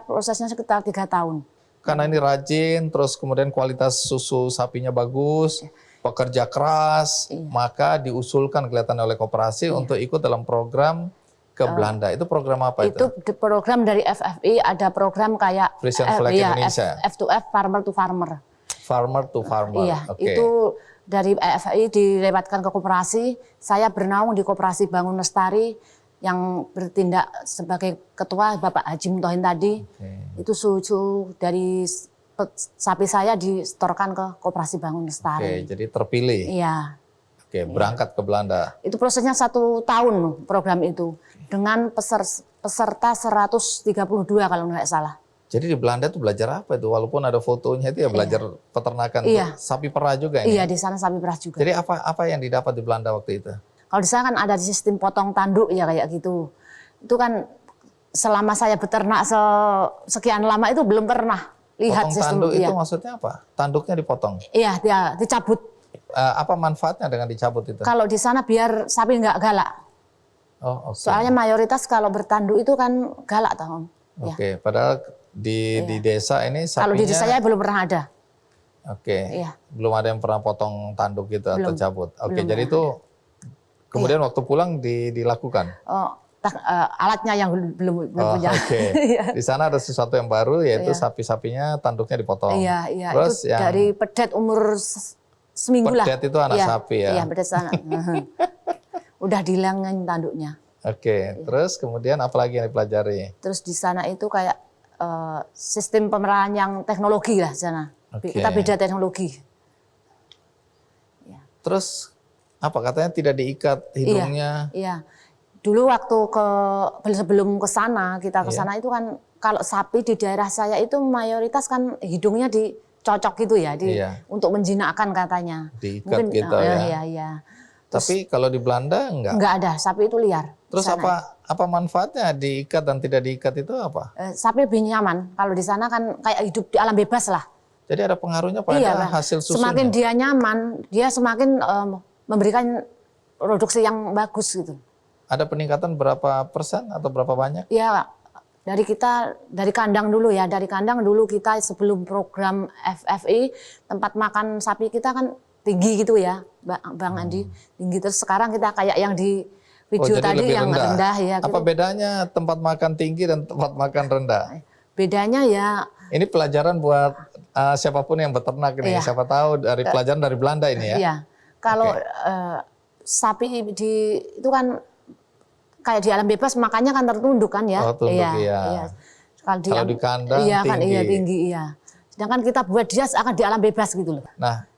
prosesnya sekitar 3 tahun. Karena ini rajin, terus kemudian kualitas susu sapinya bagus, pekerja keras, maka diusulkan kelihatan oleh koperasi untuk ikut dalam program ke Belanda. Itu program apa itu? Itu program dari FFI, ada program kayak Frisian Flag Indonesia. F2F, Farmer to Farmer. Farmer to Farmer. Iya, Okay. itu dari FFI dilewatkan ke koperasi. Saya bernaung di Koperasi Bangun Lestari yang bertindak sebagai ketua Bapak Haji Muntohin tadi. Itu susu dari sapi saya distorkan ke Koperasi Bangun Lestari. Oke, jadi terpilih. Iya. Oke, berangkat ke Belanda. Itu prosesnya 1 tahun program itu dengan peserta 132 kalau nggak salah. Jadi di Belanda tuh belajar apa itu? Walaupun ada fotonya itu ya belajar peternakan. Iya. Sapi perah juga ini. Iya, di sana sapi perah juga. Jadi apa yang didapat di Belanda waktu itu? Kalau di sana kan ada sistem potong tanduk ya kayak gitu. Itu kan selama saya beternak sekian lama itu belum pernah lihat potong sistem tanduk itu iya. maksudnya apa? Tanduknya dipotong? Iya, dia dicabut. Apa manfaatnya dengan dicabut itu? Kalau di sana biar sapi nggak galak. Oh, oke. Soalnya mayoritas kalau bertanduk itu kan galak toh. Oke, padahal di desa ini sapinya... Kalau di desa saya belum pernah ada. Oke, Iya. belum ada yang pernah potong tanduk gitu atau Belum. cabut. Oke, Belum jadi pernah itu kemudian waktu pulang dilakukan? Alatnya yang belum punya. Oke, Iya. di sana ada sesuatu yang baru yaitu Iya. sapi-sapinya tanduknya dipotong. Iya, Terus itu yang dari pedet umur seminggu lah. Pedet itu anak sapi ya? Iya, pedet anak. Udah dihilangin tanduknya. Oke, terus kemudian apa lagi yang dipelajari? Terus di sana itu kayak sistem pemeliharaan yang teknologi lah di sana. Kita beda teknologi. Terus apa katanya tidak diikat hidungnya? Iya. Dulu waktu sebelum ke sana, kita ke sana itu kan kalau sapi di daerah saya itu mayoritas kan hidungnya dicocok gitu ya, untuk menjinakkan katanya. Diikat mungkin, gitu ya. Iya. Tapi kalau di Belanda enggak? Enggak ada, sapi itu liar. Terus apa manfaatnya diikat dan tidak diikat itu apa? Sapi lebih nyaman. Kalau di sana kan kayak hidup di alam bebas lah. Jadi ada pengaruhnya pada hasil susunya? Semakin dia nyaman, dia semakin memberikan produksi yang bagus gitu. Ada peningkatan berapa persen atau berapa banyak? Ya, dari kandang dulu ya. Dari kandang dulu kita sebelum program FFI, tempat makan sapi kita kan tinggi gitu ya, Bang Andi. Tinggi, terus sekarang kita kayak yang di video tadi yang rendah ya. Apa bedanya tempat makan tinggi dan tempat makan rendah? Bedanya ya. Ini pelajaran buat siapapun yang beternak ini. Siapa tahu dari pelajaran dari Belanda ini ya. Iya. Kalau sapi itu kan kayak di alam bebas makannya kan tertunduk kan ya. Oh, tunduk, iya. Kalau di kandang tinggi. Sedangkan kita buat dia akan di alam bebas gitu loh. Nah,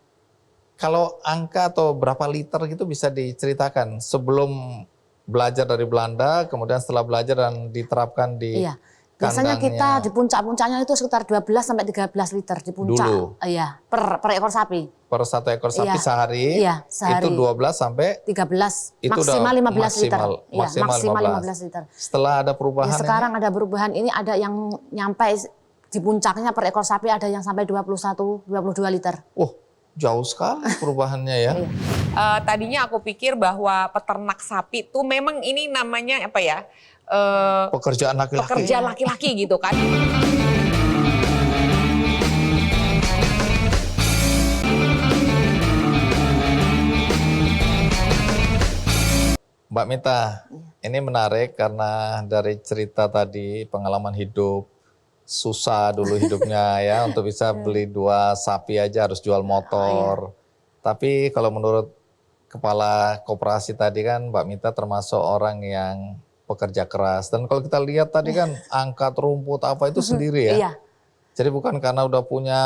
kalau angka atau berapa liter gitu bisa diceritakan sebelum belajar dari Belanda, kemudian setelah belajar dan diterapkan di biasanya kita di puncak-puncaknya itu sekitar 12 sampai 13 liter di puncak. Dulu. Iya, per ekor sapi. Per satu ekor sapi sehari, sehari. Itu 12 sampai 13, itu maksimal 15 liter. Maksimal 15 liter. Setelah ada perubahan sekarang ada perubahan ini, ada yang nyampe di puncaknya per ekor sapi ada yang sampai 21, 22 liter. Jauh sekali perubahannya ya. Tadinya aku pikir bahwa peternak sapi itu memang ini namanya apa ya? Pekerjaan laki-laki. Pekerjaan laki-laki gitu kan. Mbak Mita, ini menarik karena dari cerita tadi pengalaman hidup susah dulu hidupnya ya untuk bisa beli 2 sapi aja harus jual motor. Tapi kalau menurut kepala koperasi tadi kan Mbak Mita termasuk orang yang pekerja keras. Dan kalau kita lihat tadi kan angkat rumput apa itu sendiri ya. Iya. Jadi bukan karena udah punya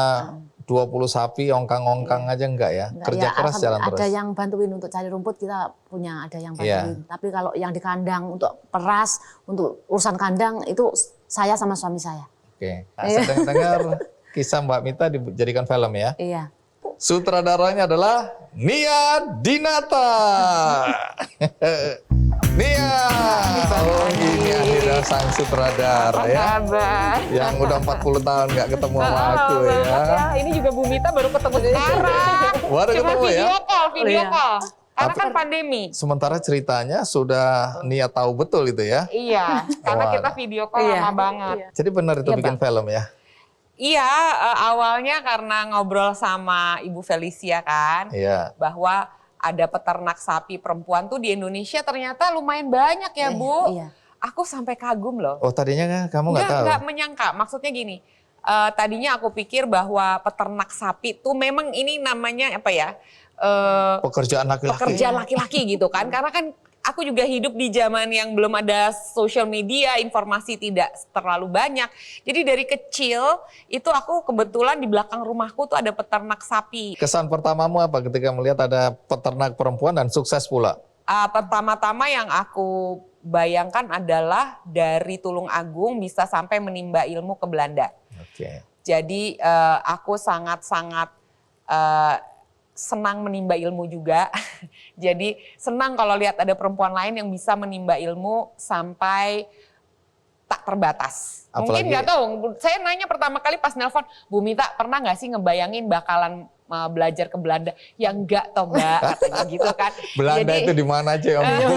20 sapi ongkang-ongkang aja enggak ya. Kerja keras jalan terus. Ada yang bantuin untuk cari rumput, kita punya ada yang bantuin. Tapi kalau yang di kandang untuk peras, untuk urusan kandang itu saya sama suami saya. Oke. Nah, sedang dengar kisah Mbak Mita dijadikan film ya. Iya. Sutradaranya adalah Nia Dinata. Nia, ini akhirnya sang sutradara ya. Yang udah 40 tahun nggak ketemu sama aku ya. Ini juga Bu Mita baru ketemu sekarang. Baru ketemu ya. Video call. Karena kan pandemi. Sementara ceritanya sudah Nia tahu betul itu ya. Iya, karena kita video call lama banget. Jadi benar itu bikin film ya. Iya, awalnya karena ngobrol sama Ibu Felicia kan, bahwa ada peternak sapi perempuan tuh di Indonesia ternyata lumayan banyak ya Bu. Aku sampai kagum loh. Oh tadinya kamu nggak tahu? Nggak menyangka, maksudnya gini, tadinya aku pikir bahwa peternak sapi tuh memang ini namanya apa ya? Pekerjaan laki-laki. Pekerjaan laki-laki gitu kan, karena kan aku juga hidup di zaman yang belum ada social media, informasi tidak terlalu banyak. Jadi dari kecil itu aku kebetulan di belakang rumahku tuh ada peternak sapi. Kesan pertamamu apa ketika melihat ada peternak perempuan dan sukses pula? Pertama-tama yang aku bayangkan adalah dari Tulung Agung bisa sampai menimba ilmu ke Belanda. Jadi aku sangat-sangat senang menimba ilmu juga. Jadi senang kalau lihat ada perempuan lain yang bisa menimba ilmu sampai tak terbatas. Mungkin nggak tahu, saya nanya pertama kali pas nelpon, Bu Mita pernah nggak sih ngebayangin bakalan belajar ke Belanda? Ya enggak toh Mbak, katanya gitu kan. Belanda jadi, itu di mana aja Om? Gitu.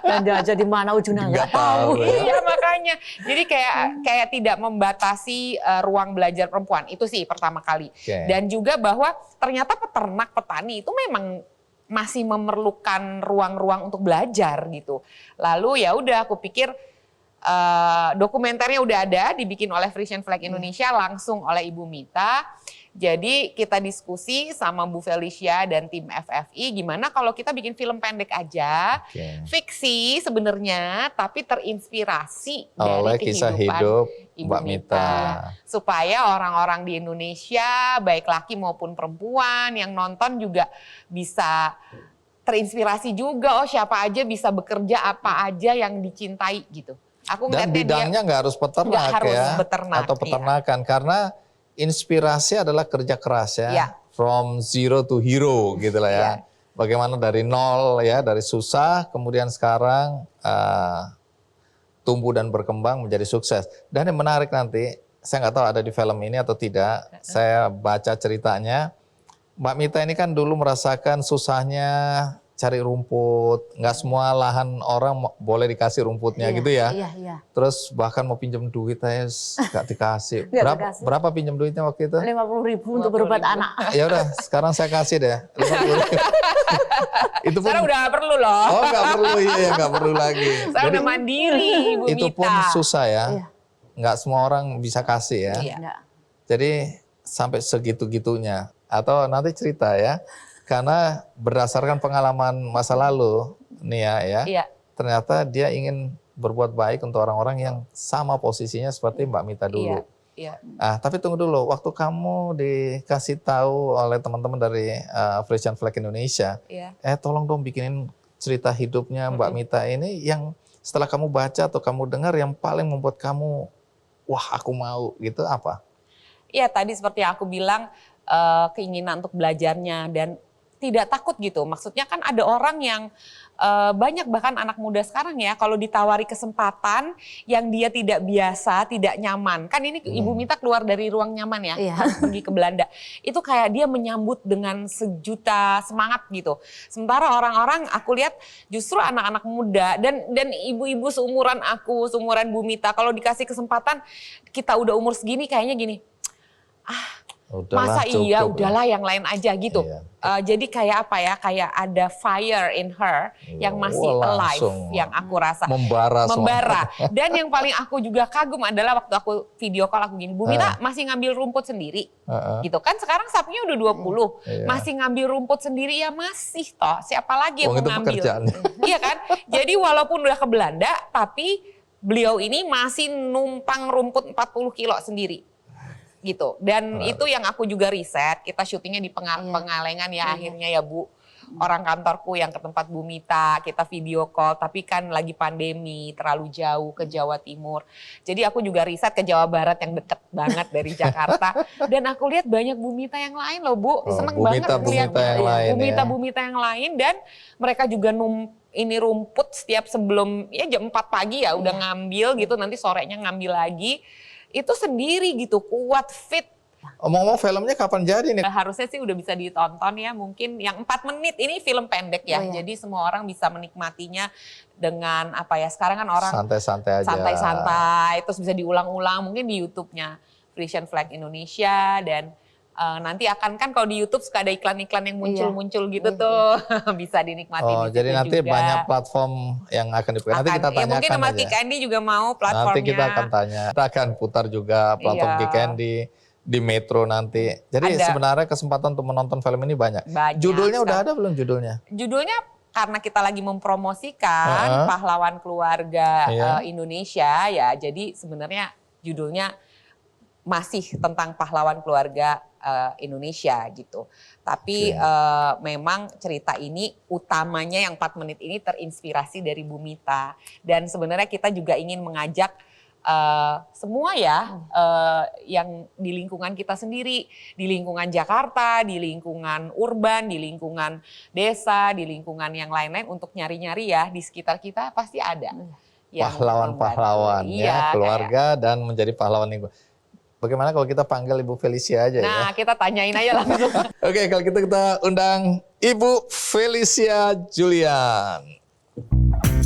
Belanda aja di mana ujungnya nggak tahu. Iya makanya. Jadi kayak tidak membatasi ruang belajar perempuan. Itu sih pertama kali. Dan juga bahwa ternyata peternak petani itu memang masih memerlukan ruang-ruang untuk belajar gitu. Lalu ya udah aku pikir dokumenternya udah ada dibikin oleh Frisian Flag Indonesia langsung oleh Ibu Mita. Jadi kita diskusi sama Bu Felicia dan tim FFI gimana kalau kita bikin film pendek aja, fiksi sebenarnya tapi terinspirasi oleh dari kisah kehidupan hidup Ibu Mbak Mita. Supaya orang-orang di Indonesia baik laki maupun perempuan yang nonton juga bisa terinspirasi juga, oh siapa aja bisa bekerja apa aja yang dicintai gitu. Aku Dan bidangnya nggak harus peternak nggak harus ya, beternak, atau peternakan, karena inspirasi adalah kerja keras ya, Iya. from zero to hero gitu lah ya. Iya. Bagaimana dari nol ya, dari susah, kemudian sekarang tumbuh dan berkembang menjadi sukses. Dan yang menarik nanti, saya nggak tahu ada di film ini atau tidak, saya baca ceritanya, Mbak Mita ini kan dulu merasakan susahnya cari rumput, nggak semua lahan orang boleh dikasih rumputnya gitu ya. Iya. Terus bahkan mau pinjam duit aja nggak dikasih. Nggak dikasih. Berapa pinjam duitnya waktu itu? 50.000 untuk berobat anak. Ya udah, sekarang saya kasih deh. 50.000. Itu pun, sekarang udah nggak perlu loh. oh nggak perlu, iya nggak perlu lagi. Saya udah mandiri, Ibu Mita. Itu pun susah ya. Nggak semua orang bisa kasih ya. Iya. Jadi sampai segitu-gitunya. Atau nanti cerita ya. Karena berdasarkan pengalaman masa lalu, Nia ya, Iya. ternyata dia ingin berbuat baik untuk orang-orang yang sama posisinya seperti Mbak Mita dulu. Iya. Tapi tunggu dulu, waktu kamu dikasih tahu oleh teman-teman dari Frisian Flag Indonesia, Iya. tolong dong bikinin cerita hidupnya Mbak Mita ini yang setelah kamu baca atau kamu dengar yang paling membuat kamu, wah aku mau gitu apa? Iya, tadi seperti yang aku bilang, keinginan untuk belajarnya dan tidak takut gitu. Maksudnya kan ada orang yang banyak bahkan anak muda sekarang ya, kalau ditawari kesempatan yang dia tidak biasa, tidak nyaman. Kan ini Ibu Mita keluar dari ruang nyaman ya, harus pergi ke Belanda. Itu kayak dia menyambut dengan sejuta semangat gitu. Sementara orang-orang aku lihat justru anak-anak muda dan ibu-ibu seumuran aku, seumuran Bu Mita, kalau dikasih kesempatan kita udah umur segini kayaknya gini, Udahlah, masa iya, cukup udahlah yang lain aja gitu. Jadi kayak apa ya, kayak ada fire in her yang masih alive, yang aku rasa. Membara. Dan yang paling aku juga kagum adalah waktu aku video call aku gini, Bu Mita masih ngambil rumput sendiri. Gitu kan, sekarang sapinya udah 20, masih ngambil rumput sendiri ya masih toh, siapa lagi yang mau ngambil. Iya kan, jadi walaupun udah ke Belanda, tapi beliau ini masih numpang rumput 40 kilo sendiri. Gitu. Dan itu yang aku juga riset, kita syutingnya di Pengalengan ya akhirnya ya Bu. Orang kantorku yang ke tempat Bu Mita, kita video call, tapi kan lagi pandemi, terlalu jauh ke Jawa Timur. Jadi aku juga riset ke Jawa Barat yang deket banget dari Jakarta. Dan aku lihat banyak Bu Mita yang lain loh Bu, seneng banget lihat Bu Mita yang lain. Dan mereka juga ini rumput setiap sebelum ya jam 4 pagi ya udah ngambil gitu, nanti sorenya ngambil lagi. Itu sendiri gitu, kuat, fit. Omong-omong filmnya kapan jadi nih? Harusnya sih udah bisa ditonton ya, mungkin yang 4 menit, ini film pendek ya. Jadi semua orang bisa menikmatinya dengan apa ya, sekarang kan orang santai-santai aja. Santai-santai, terus bisa diulang-ulang mungkin di YouTube-nya Frisian Flag Indonesia. Dan nanti akan kan kalau di YouTube suka ada iklan-iklan yang muncul-muncul gitu tuh, bisa dinikmati di situ jadi nanti juga. banyak platform yang akan dibuka. Nanti kita tanyakan mungkin sama aja. Ki Candy juga mau platformnya. Nanti kita akan tanya. Kita akan putar juga platform Ki Candy di Metro nanti. Jadi sebenarnya kesempatan untuk menonton film ini banyak. Judulnya udah ada belum judulnya? Judulnya karena kita lagi mempromosikan pahlawan keluarga Indonesia ya. Jadi sebenarnya judulnya masih tentang pahlawan keluarga Indonesia gitu. Tapi memang cerita ini utamanya yang 4 menit ini terinspirasi dari Bu Mita. Dan sebenarnya kita juga ingin mengajak semua ya yang di lingkungan kita sendiri, di lingkungan Jakarta, di lingkungan urban, di lingkungan desa, di lingkungan yang lain-lain untuk nyari-nyari ya di sekitar kita pasti ada. Pahlawan-pahlawan ya, keluarga dan menjadi pahlawan lingkungan. Bagaimana kalau kita panggil Ibu Felicia aja ya? Nah, kita tanyain aja langsung. Oke, kalau gitu kita undang Ibu Felicia Julian.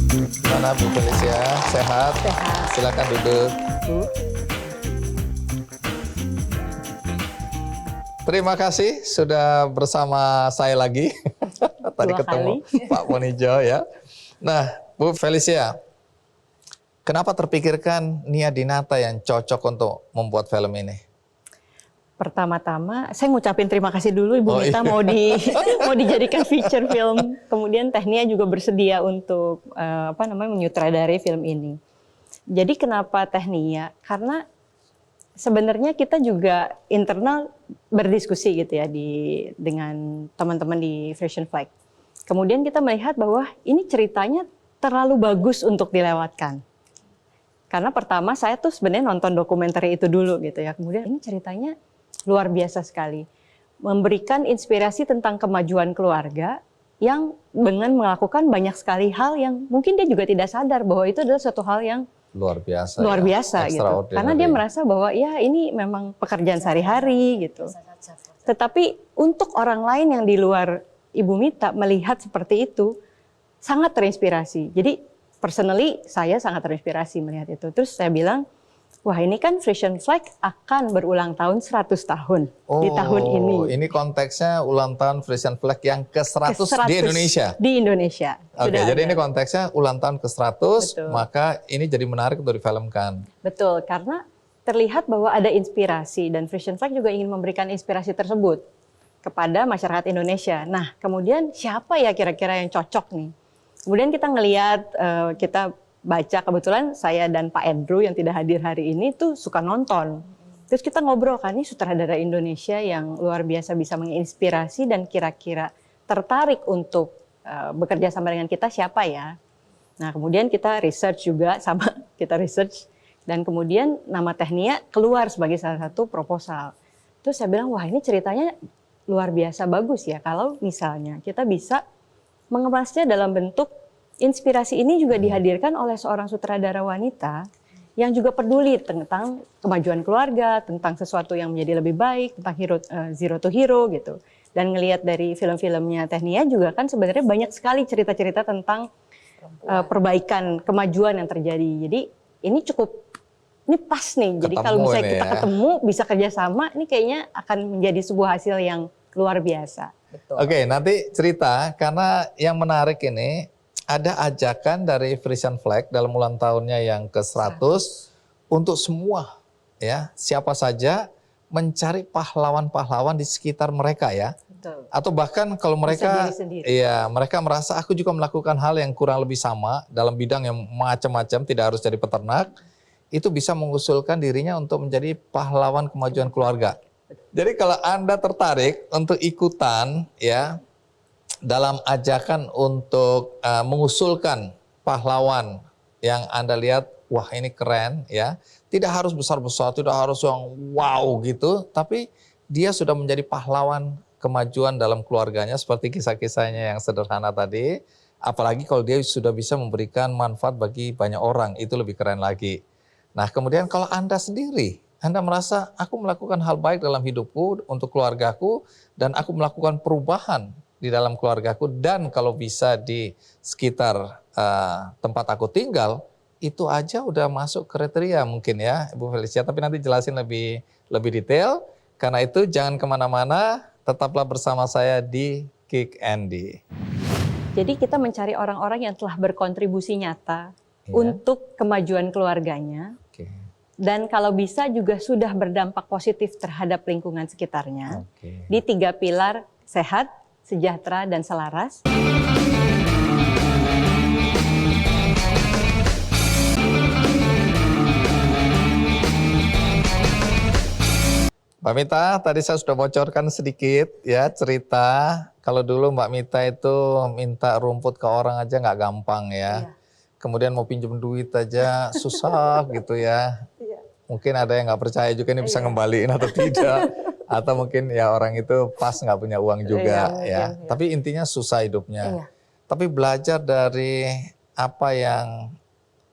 Gimana Bu Felicia? Sehat? Sehat. Silakan duduk. Terima kasih sudah bersama saya lagi. Tadi ketemu Pak Ponijo ya. Nah, Bu Felicia, kenapa terpikirkan Nia Dinata yang cocok untuk membuat film ini? Pertama-tama saya ngucapin terima kasih dulu Ibu Mita iya. mau dijadikan feature film. Kemudian Technia juga bersedia untuk menyutradarai film ini. Jadi kenapa Technia? Karena sebenarnya kita juga internal berdiskusi gitu ya dengan teman-teman di Frisian Flag. Kemudian kita melihat bahwa ini ceritanya terlalu bagus untuk dilewatkan. Karena pertama saya tuh sebenarnya nonton dokumenter itu dulu gitu ya. Kemudian ini ceritanya luar biasa sekali. Memberikan inspirasi tentang kemajuan keluarga yang dengan melakukan banyak sekali hal yang mungkin dia juga tidak sadar bahwa itu adalah suatu hal yang luar biasa gitu. Karena dia merasa bahwa ya ini memang pekerjaan sehari-hari gitu. Tetapi untuk orang lain yang di luar Ibu Mita melihat seperti itu sangat terinspirasi. Jadi personally saya sangat terinspirasi melihat itu. Terus saya bilang, wah ini kan Frisian Flag akan berulang tahun 100 tahun di tahun ini. Ini konteksnya ulang tahun Frisian Flag yang ke-100 di Indonesia? Di Indonesia. Oke, jadi ini konteksnya ulang tahun ke-100, maka ini jadi menarik untuk difilmkan. Betul, karena terlihat bahwa ada inspirasi dan Frisian Flag juga ingin memberikan inspirasi tersebut kepada masyarakat Indonesia. Nah, kemudian siapa ya kira-kira yang cocok nih? Kemudian kita ngelihat, kita baca, kebetulan saya dan Pak Andrew yang tidak hadir hari ini tuh suka nonton. Terus kita ngobrol kan, ini sutradara Indonesia yang luar biasa bisa menginspirasi dan kira-kira tertarik untuk bekerja sama dengan kita siapa ya. Nah kemudian kita research juga dan kemudian nama Technia keluar sebagai salah satu proposal. Terus saya bilang wah ini ceritanya luar biasa bagus ya kalau misalnya kita bisa mengemasnya dalam bentuk inspirasi ini juga dihadirkan oleh seorang sutradara wanita yang juga peduli tentang kemajuan keluarga, tentang sesuatu yang menjadi lebih baik, tentang zero to hero gitu. Dan ngelihat dari film-filmnya Technia juga kan sebenarnya banyak sekali cerita-cerita tentang perbaikan, kemajuan yang terjadi. Jadi ini pas nih. Jadi kalau misalnya kita ketemu, bisa kerjasama, ini kayaknya akan menjadi sebuah hasil yang luar biasa. Oke, nanti cerita karena yang menarik ini ada ajakan dari Frisian Flag dalam ulang tahunnya yang ke-100 untuk semua ya, siapa saja mencari pahlawan-pahlawan di sekitar mereka ya. Betul. Atau bahkan kalau mereka mereka merasa aku juga melakukan hal yang kurang lebih sama dalam bidang yang macam-macam, tidak harus jadi peternak, itu bisa mengusulkan dirinya untuk menjadi pahlawan kemajuan keluarga. Jadi kalau Anda tertarik untuk ikutan ya dalam ajakan untuk mengusulkan pahlawan yang Anda lihat, wah ini keren ya. Tidak harus besar-besar, tidak harus yang wow gitu, tapi dia sudah menjadi pahlawan kemajuan dalam keluarganya seperti kisah-kisahnya yang sederhana tadi. Apalagi kalau dia sudah bisa memberikan manfaat bagi banyak orang, itu lebih keren lagi. Nah kemudian kalau Anda sendiri, Anda merasa aku melakukan hal baik dalam hidupku untuk keluargaku dan aku melakukan perubahan di dalam keluargaku dan kalau bisa di sekitar tempat aku tinggal, itu aja udah masuk kriteria mungkin ya Ibu Felicia. Tapi nanti jelasin lebih detail. Karena itu jangan kemana-mana, tetaplah bersama saya di Kick Andy. Jadi kita mencari orang-orang yang telah berkontribusi nyata untuk kemajuan keluarganya. Dan kalau bisa juga sudah berdampak positif terhadap lingkungan sekitarnya. Di 3 pilar sehat, sejahtera, dan selaras. Mbak Mita, tadi saya sudah bocorkan sedikit ya cerita. Kalau dulu Mbak Mita itu minta rumput ke orang aja nggak gampang ya. Kemudian mau pinjam duit aja susah gitu ya. Mungkin ada yang nggak percaya juga ini bisa ngembaliin atau tidak. Atau mungkin ya orang itu pas nggak punya uang juga ya. Tapi intinya susah hidupnya. Tapi belajar dari apa yang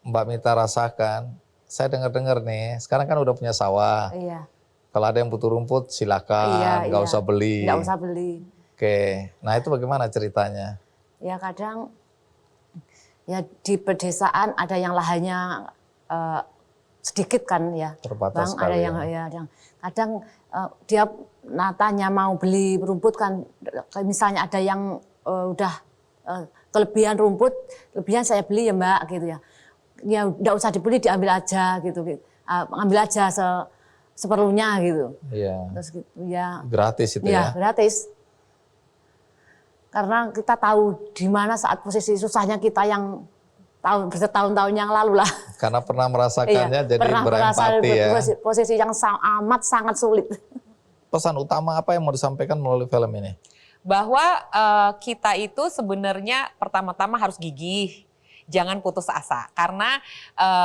Mbak Mita rasakan, saya dengar-dengar nih, sekarang kan udah punya sawah. Kalau ada yang butuh rumput silakan, nggak usah beli. Nggak usah beli. Oke, nah itu bagaimana ceritanya? Ya kadang ya di pedesaan ada yang lahannya sedikit kan ya, terbatas Bang, ada yang kadang dia tanya mau beli rumput kan, misalnya ada yang udah kelebihan rumput, kelebihan saya beli ya Mbak gitu ya. Ya udah usah dibeli, diambil aja gitu. Ambil aja seperlunya gitu. Iya. Terus gitu, ya. Gratis itu Ya, ya. gratis. Karena kita tahu di mana saat posisi susahnya kita yang bertahun-tahun yang lalu lah. Karena pernah merasakannya jadi pernah berempati ya. posisi yang amat sangat sulit. Pesan utama apa yang mau disampaikan melalui film ini? Bahwa kita itu sebenarnya pertama-tama harus gigih. Jangan putus asa, karena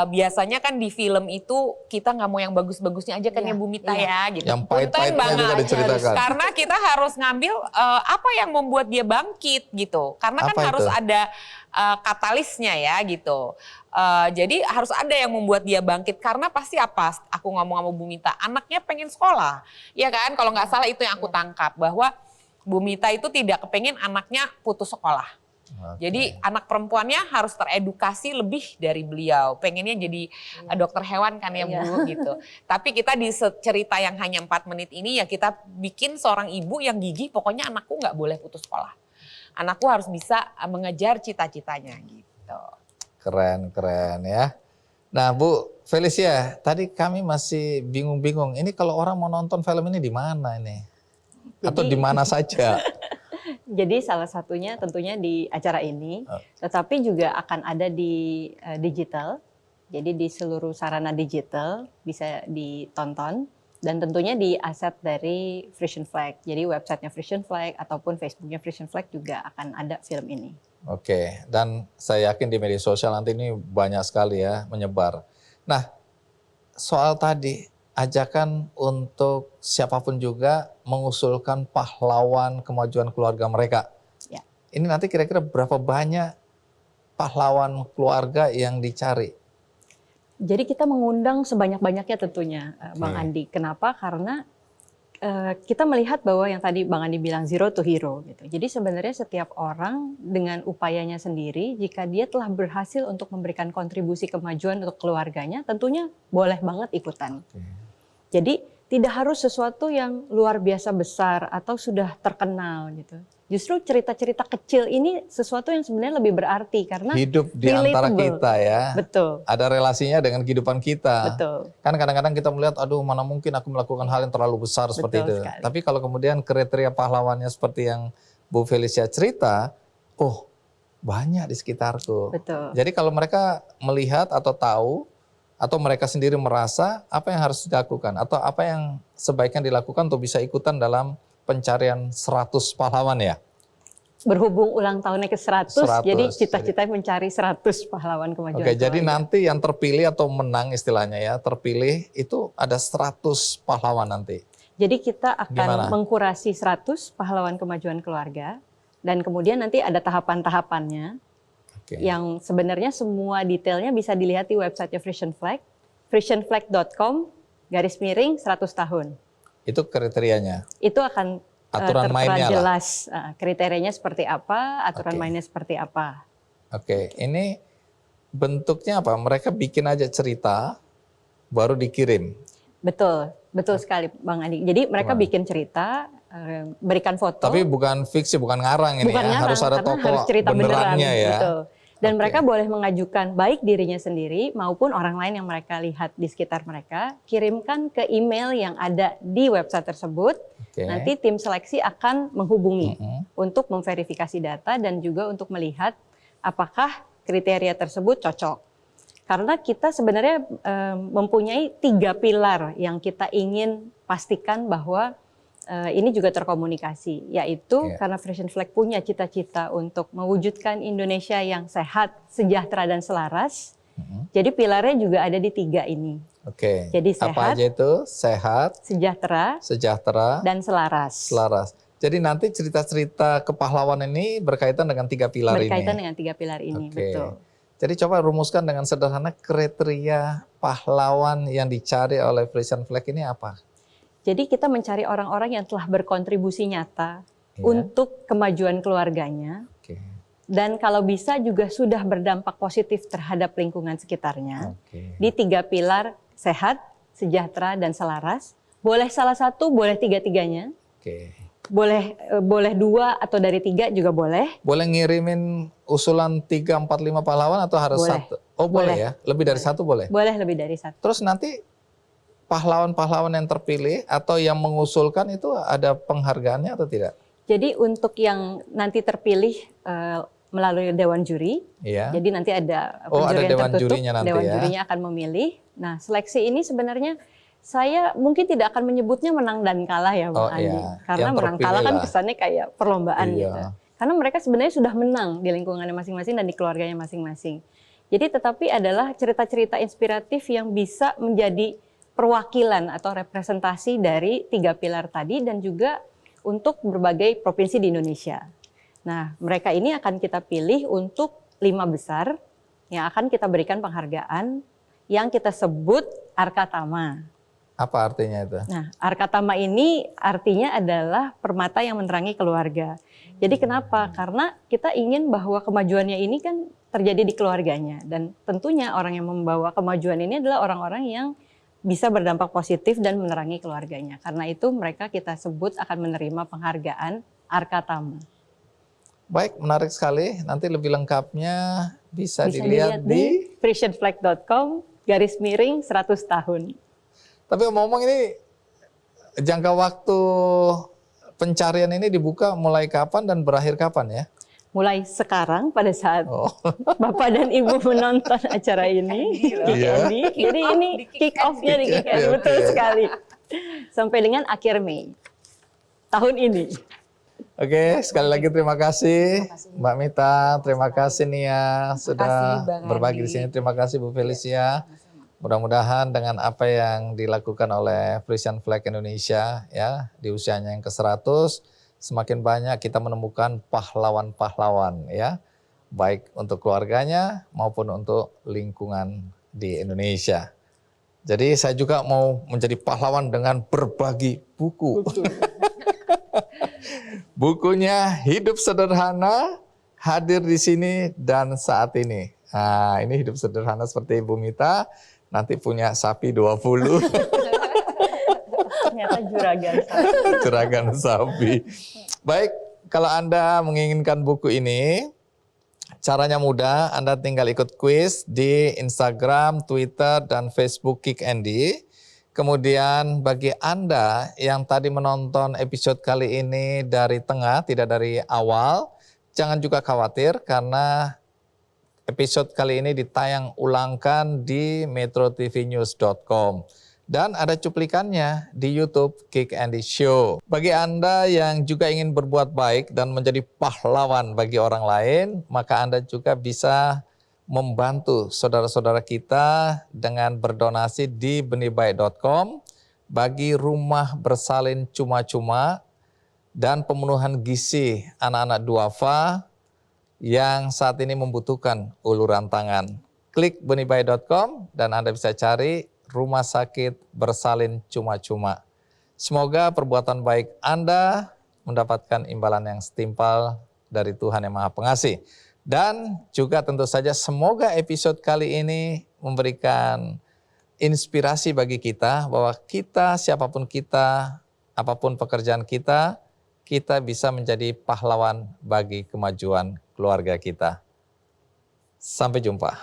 biasanya kan di film itu kita nggak mau yang bagus-bagusnya aja kan ya Bu Mita ya gitu. Yang pahit-pahitnya juga diceritakan. Karena kita harus ngambil apa yang membuat dia bangkit gitu. Karena kan Apa harus itu? ada katalisnya ya gitu. Jadi harus ada yang membuat dia bangkit, karena pasti apa? Aku ngomong sama Bu Mita, anaknya pengen sekolah, ya kan? Kalau nggak salah itu yang aku tangkap, bahwa Bu Mita itu tidak kepengen anaknya putus sekolah. Jadi anak perempuannya harus teredukasi lebih dari beliau. Pengennya jadi dokter hewan kan ya Bu gitu. Tapi kita di cerita yang hanya 4 menit ini ya kita bikin seorang ibu yang gigih, pokoknya anakku nggak boleh putus sekolah. Anakku harus bisa mengejar cita-citanya gitu. Keren ya. Nah Bu Felicia, tadi kami masih bingung-bingung. Ini kalau orang mau nonton film ini di mana ini? Atau di mana saja? Jadi salah satunya tentunya di acara ini, tetapi juga akan ada di digital. Jadi di seluruh sarana digital bisa ditonton, dan tentunya di aset dari Frisian Flag. Jadi websitenya Frisian Flag ataupun Facebooknya Frisian Flag juga akan ada film ini. Oke, dan saya yakin di media sosial nanti ini banyak sekali ya menyebar. Nah, soal tadi ajakan untuk siapapun juga mengusulkan pahlawan kemajuan keluarga mereka. Ya. Ini nanti kira-kira berapa banyak pahlawan keluarga yang dicari? Jadi kita mengundang sebanyak-banyaknya tentunya, Bang Andi. Kenapa? Karena kita melihat bahwa yang tadi Bang Andi bilang zero to hero gitu. Jadi sebenarnya setiap orang dengan upayanya sendiri, jika dia telah berhasil untuk memberikan kontribusi kemajuan untuk keluarganya, tentunya boleh banget ikutan. Jadi tidak harus sesuatu yang luar biasa besar atau sudah terkenal gitu. Justru cerita-cerita kecil ini sesuatu yang sebenarnya lebih berarti karena Hidup di antara kita ya. Betul. Ada relasinya dengan kehidupan kita. Betul. Kan kadang-kadang kita melihat, aduh mana mungkin aku melakukan hal yang terlalu besar seperti Betul itu. sekali. Tapi kalau kemudian kriteria pahlawannya seperti yang Bu Felicia cerita, oh banyak di sekitarku. Betul. Jadi kalau mereka melihat atau tahu, atau mereka sendiri merasa apa yang harus dilakukan, atau apa yang sebaiknya dilakukan untuk bisa ikutan dalam pencarian 100 pahlawan ya? Berhubung ulang tahunnya ke 100, 100, jadi cita-citanya mencari 100 pahlawan kemajuan. Oke, jadi keluarga. nanti yang terpilih atau menang istilahnya ya, terpilih itu ada 100 pahlawan nanti. Jadi kita akan Gimana? mengkurasi 100 pahlawan kemajuan keluarga, dan kemudian nanti ada tahapan-tahapannya, yang sebenarnya semua detailnya bisa dilihat di websitenya Frisian Flag, frisianflag.com/100 tahun. Itu kriterianya. Itu akan Aturan tertera mainnya lah. jelas kriterianya seperti apa, aturan mainnya seperti apa. Oke, ini bentuknya apa? Mereka bikin aja cerita, baru dikirim. Betul, betul sekali Bang Andi. Jadi mereka bikin cerita, berikan foto. Tapi bukan fiksi, bukan ngarang ini Bukan ya. ngarang, Harus ada karena tokoh harus cerita benerannya ya. Betul. Dan mereka boleh mengajukan baik dirinya sendiri maupun orang lain yang mereka lihat di sekitar mereka, kirimkan ke email yang ada di website tersebut. Nanti tim seleksi akan menghubungi untuk memverifikasi data dan juga untuk melihat apakah kriteria tersebut cocok. Karena kita sebenarnya mempunyai 3 pilar yang kita ingin pastikan bahwa ini juga terkomunikasi, yaitu karena Frisian Flag punya cita-cita untuk mewujudkan Indonesia yang sehat, sejahtera, dan selaras. Jadi pilarnya juga ada di 3 ini. Oke. Jadi apa sehat, aja itu? Sehat, sejahtera, dan selaras. Selaras. Jadi nanti cerita-cerita kepahlawanan ini berkaitan dengan 3 pilar ini. Berkaitan dengan 3 pilar ini, Oke. betul. Jadi coba rumuskan dengan sederhana kriteria pahlawan yang dicari oleh Frisian Flag ini apa? Jadi kita mencari orang-orang yang telah berkontribusi nyata untuk kemajuan keluarganya. Dan kalau bisa juga sudah berdampak positif terhadap lingkungan sekitarnya. Di 3 pilar sehat, sejahtera, dan selaras. Boleh salah satu, boleh 3-tiganya. Boleh 2 atau dari 3 juga boleh. Boleh ngirimin usulan 3, 4, 5 pahlawan atau harus Boleh. 1? Oh boleh ya? Lebih dari 1 boleh? Boleh lebih dari 1. Terus nanti pahlawan-pahlawan yang terpilih atau yang mengusulkan itu ada penghargaannya atau tidak? Jadi untuk yang nanti terpilih melalui dewan juri, Iya. jadi nanti ada ada penjurian dewan tertutup, jurinya nanti dewan ya. jurinya akan memilih. Nah, seleksi ini sebenarnya saya mungkin tidak akan menyebutnya menang dan kalah ya, Bang Andi. Iya. Karena Yang menang kalah kan terpilih lah. kesannya kayak perlombaan Iya. gitu. Karena mereka sebenarnya sudah menang di lingkungannya masing-masing dan di keluarganya masing-masing. Jadi tetapi adalah cerita-cerita inspiratif yang bisa menjadi perwakilan atau representasi dari 3 pilar tadi dan juga untuk berbagai provinsi di Indonesia. Nah, mereka ini akan kita pilih untuk 5 besar yang akan kita berikan penghargaan yang kita sebut Arkatama. Apa artinya itu? Nah, Arkatama ini artinya adalah permata yang menerangi keluarga. Jadi kenapa? Karena kita ingin bahwa kemajuannya ini kan terjadi di keluarganya. Dan tentunya orang yang membawa kemajuan ini adalah orang-orang yang bisa berdampak positif dan menerangi keluarganya. Karena itu mereka kita sebut akan menerima penghargaan Arkatama. Baik, menarik sekali. Nanti lebih lengkapnya bisa dilihat di frisianflag.com/100 tahun. Tapi ngomong ini jangka waktu pencarian ini dibuka mulai kapan dan berakhir kapan ya? Mulai sekarang pada saat Bapak dan Ibu menonton acara ini, Iya. jadi ini kick off-nya di KKN, betul sekali. Sampai dengan akhir Mei tahun ini. Oke, sekali lagi terima kasih Mbak Mita, terima kasih Nia sudah Bang berbagi Andi. di sini. Terima kasih Bu Felicia. Mudah-mudahan dengan apa yang dilakukan oleh Frisian Flag Indonesia ya di usianya yang ke-100 semakin banyak kita menemukan pahlawan-pahlawan ya, baik untuk keluarganya maupun untuk lingkungan di Indonesia. Jadi saya juga mau menjadi pahlawan dengan berbagi buku. Bukunya Hidup Sederhana hadir di sini dan saat ini. Nah, ini hidup sederhana seperti Ibu Mita, nanti punya sapi 20. Ternyata juragan sapi. Juragan sapi. Baik, kalau Anda menginginkan buku ini, caranya mudah. Anda tinggal ikut kuis di Instagram, Twitter, dan Facebook Kick Andy. Kemudian bagi Anda yang tadi menonton episode kali ini dari tengah, tidak dari awal, jangan juga khawatir karena episode kali ini ditayang ulangkan di metrotvnews.com. Dan ada cuplikannya di YouTube Kick Andy Show. Bagi Anda yang juga ingin berbuat baik dan menjadi pahlawan bagi orang lain, maka Anda juga bisa membantu saudara-saudara kita dengan berdonasi di benihbaik.com bagi rumah bersalin cuma-cuma dan pemenuhan gizi anak-anak duafa yang saat ini membutuhkan uluran tangan. Klik benihbaik.com dan Anda bisa cari rumah sakit bersalin cuma-cuma. Semoga perbuatan baik Anda mendapatkan imbalan yang setimpal dari Tuhan Yang Maha Pengasih. Dan juga tentu saja semoga episode kali ini memberikan inspirasi bagi kita bahwa kita, siapapun kita, apapun pekerjaan kita, kita bisa menjadi pahlawan bagi kemajuan keluarga kita. Sampai jumpa.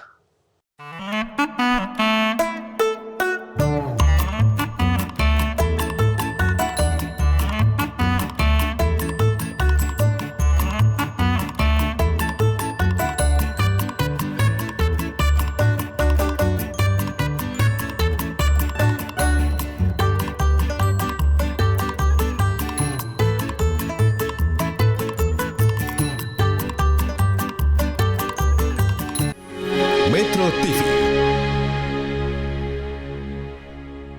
Metro TV.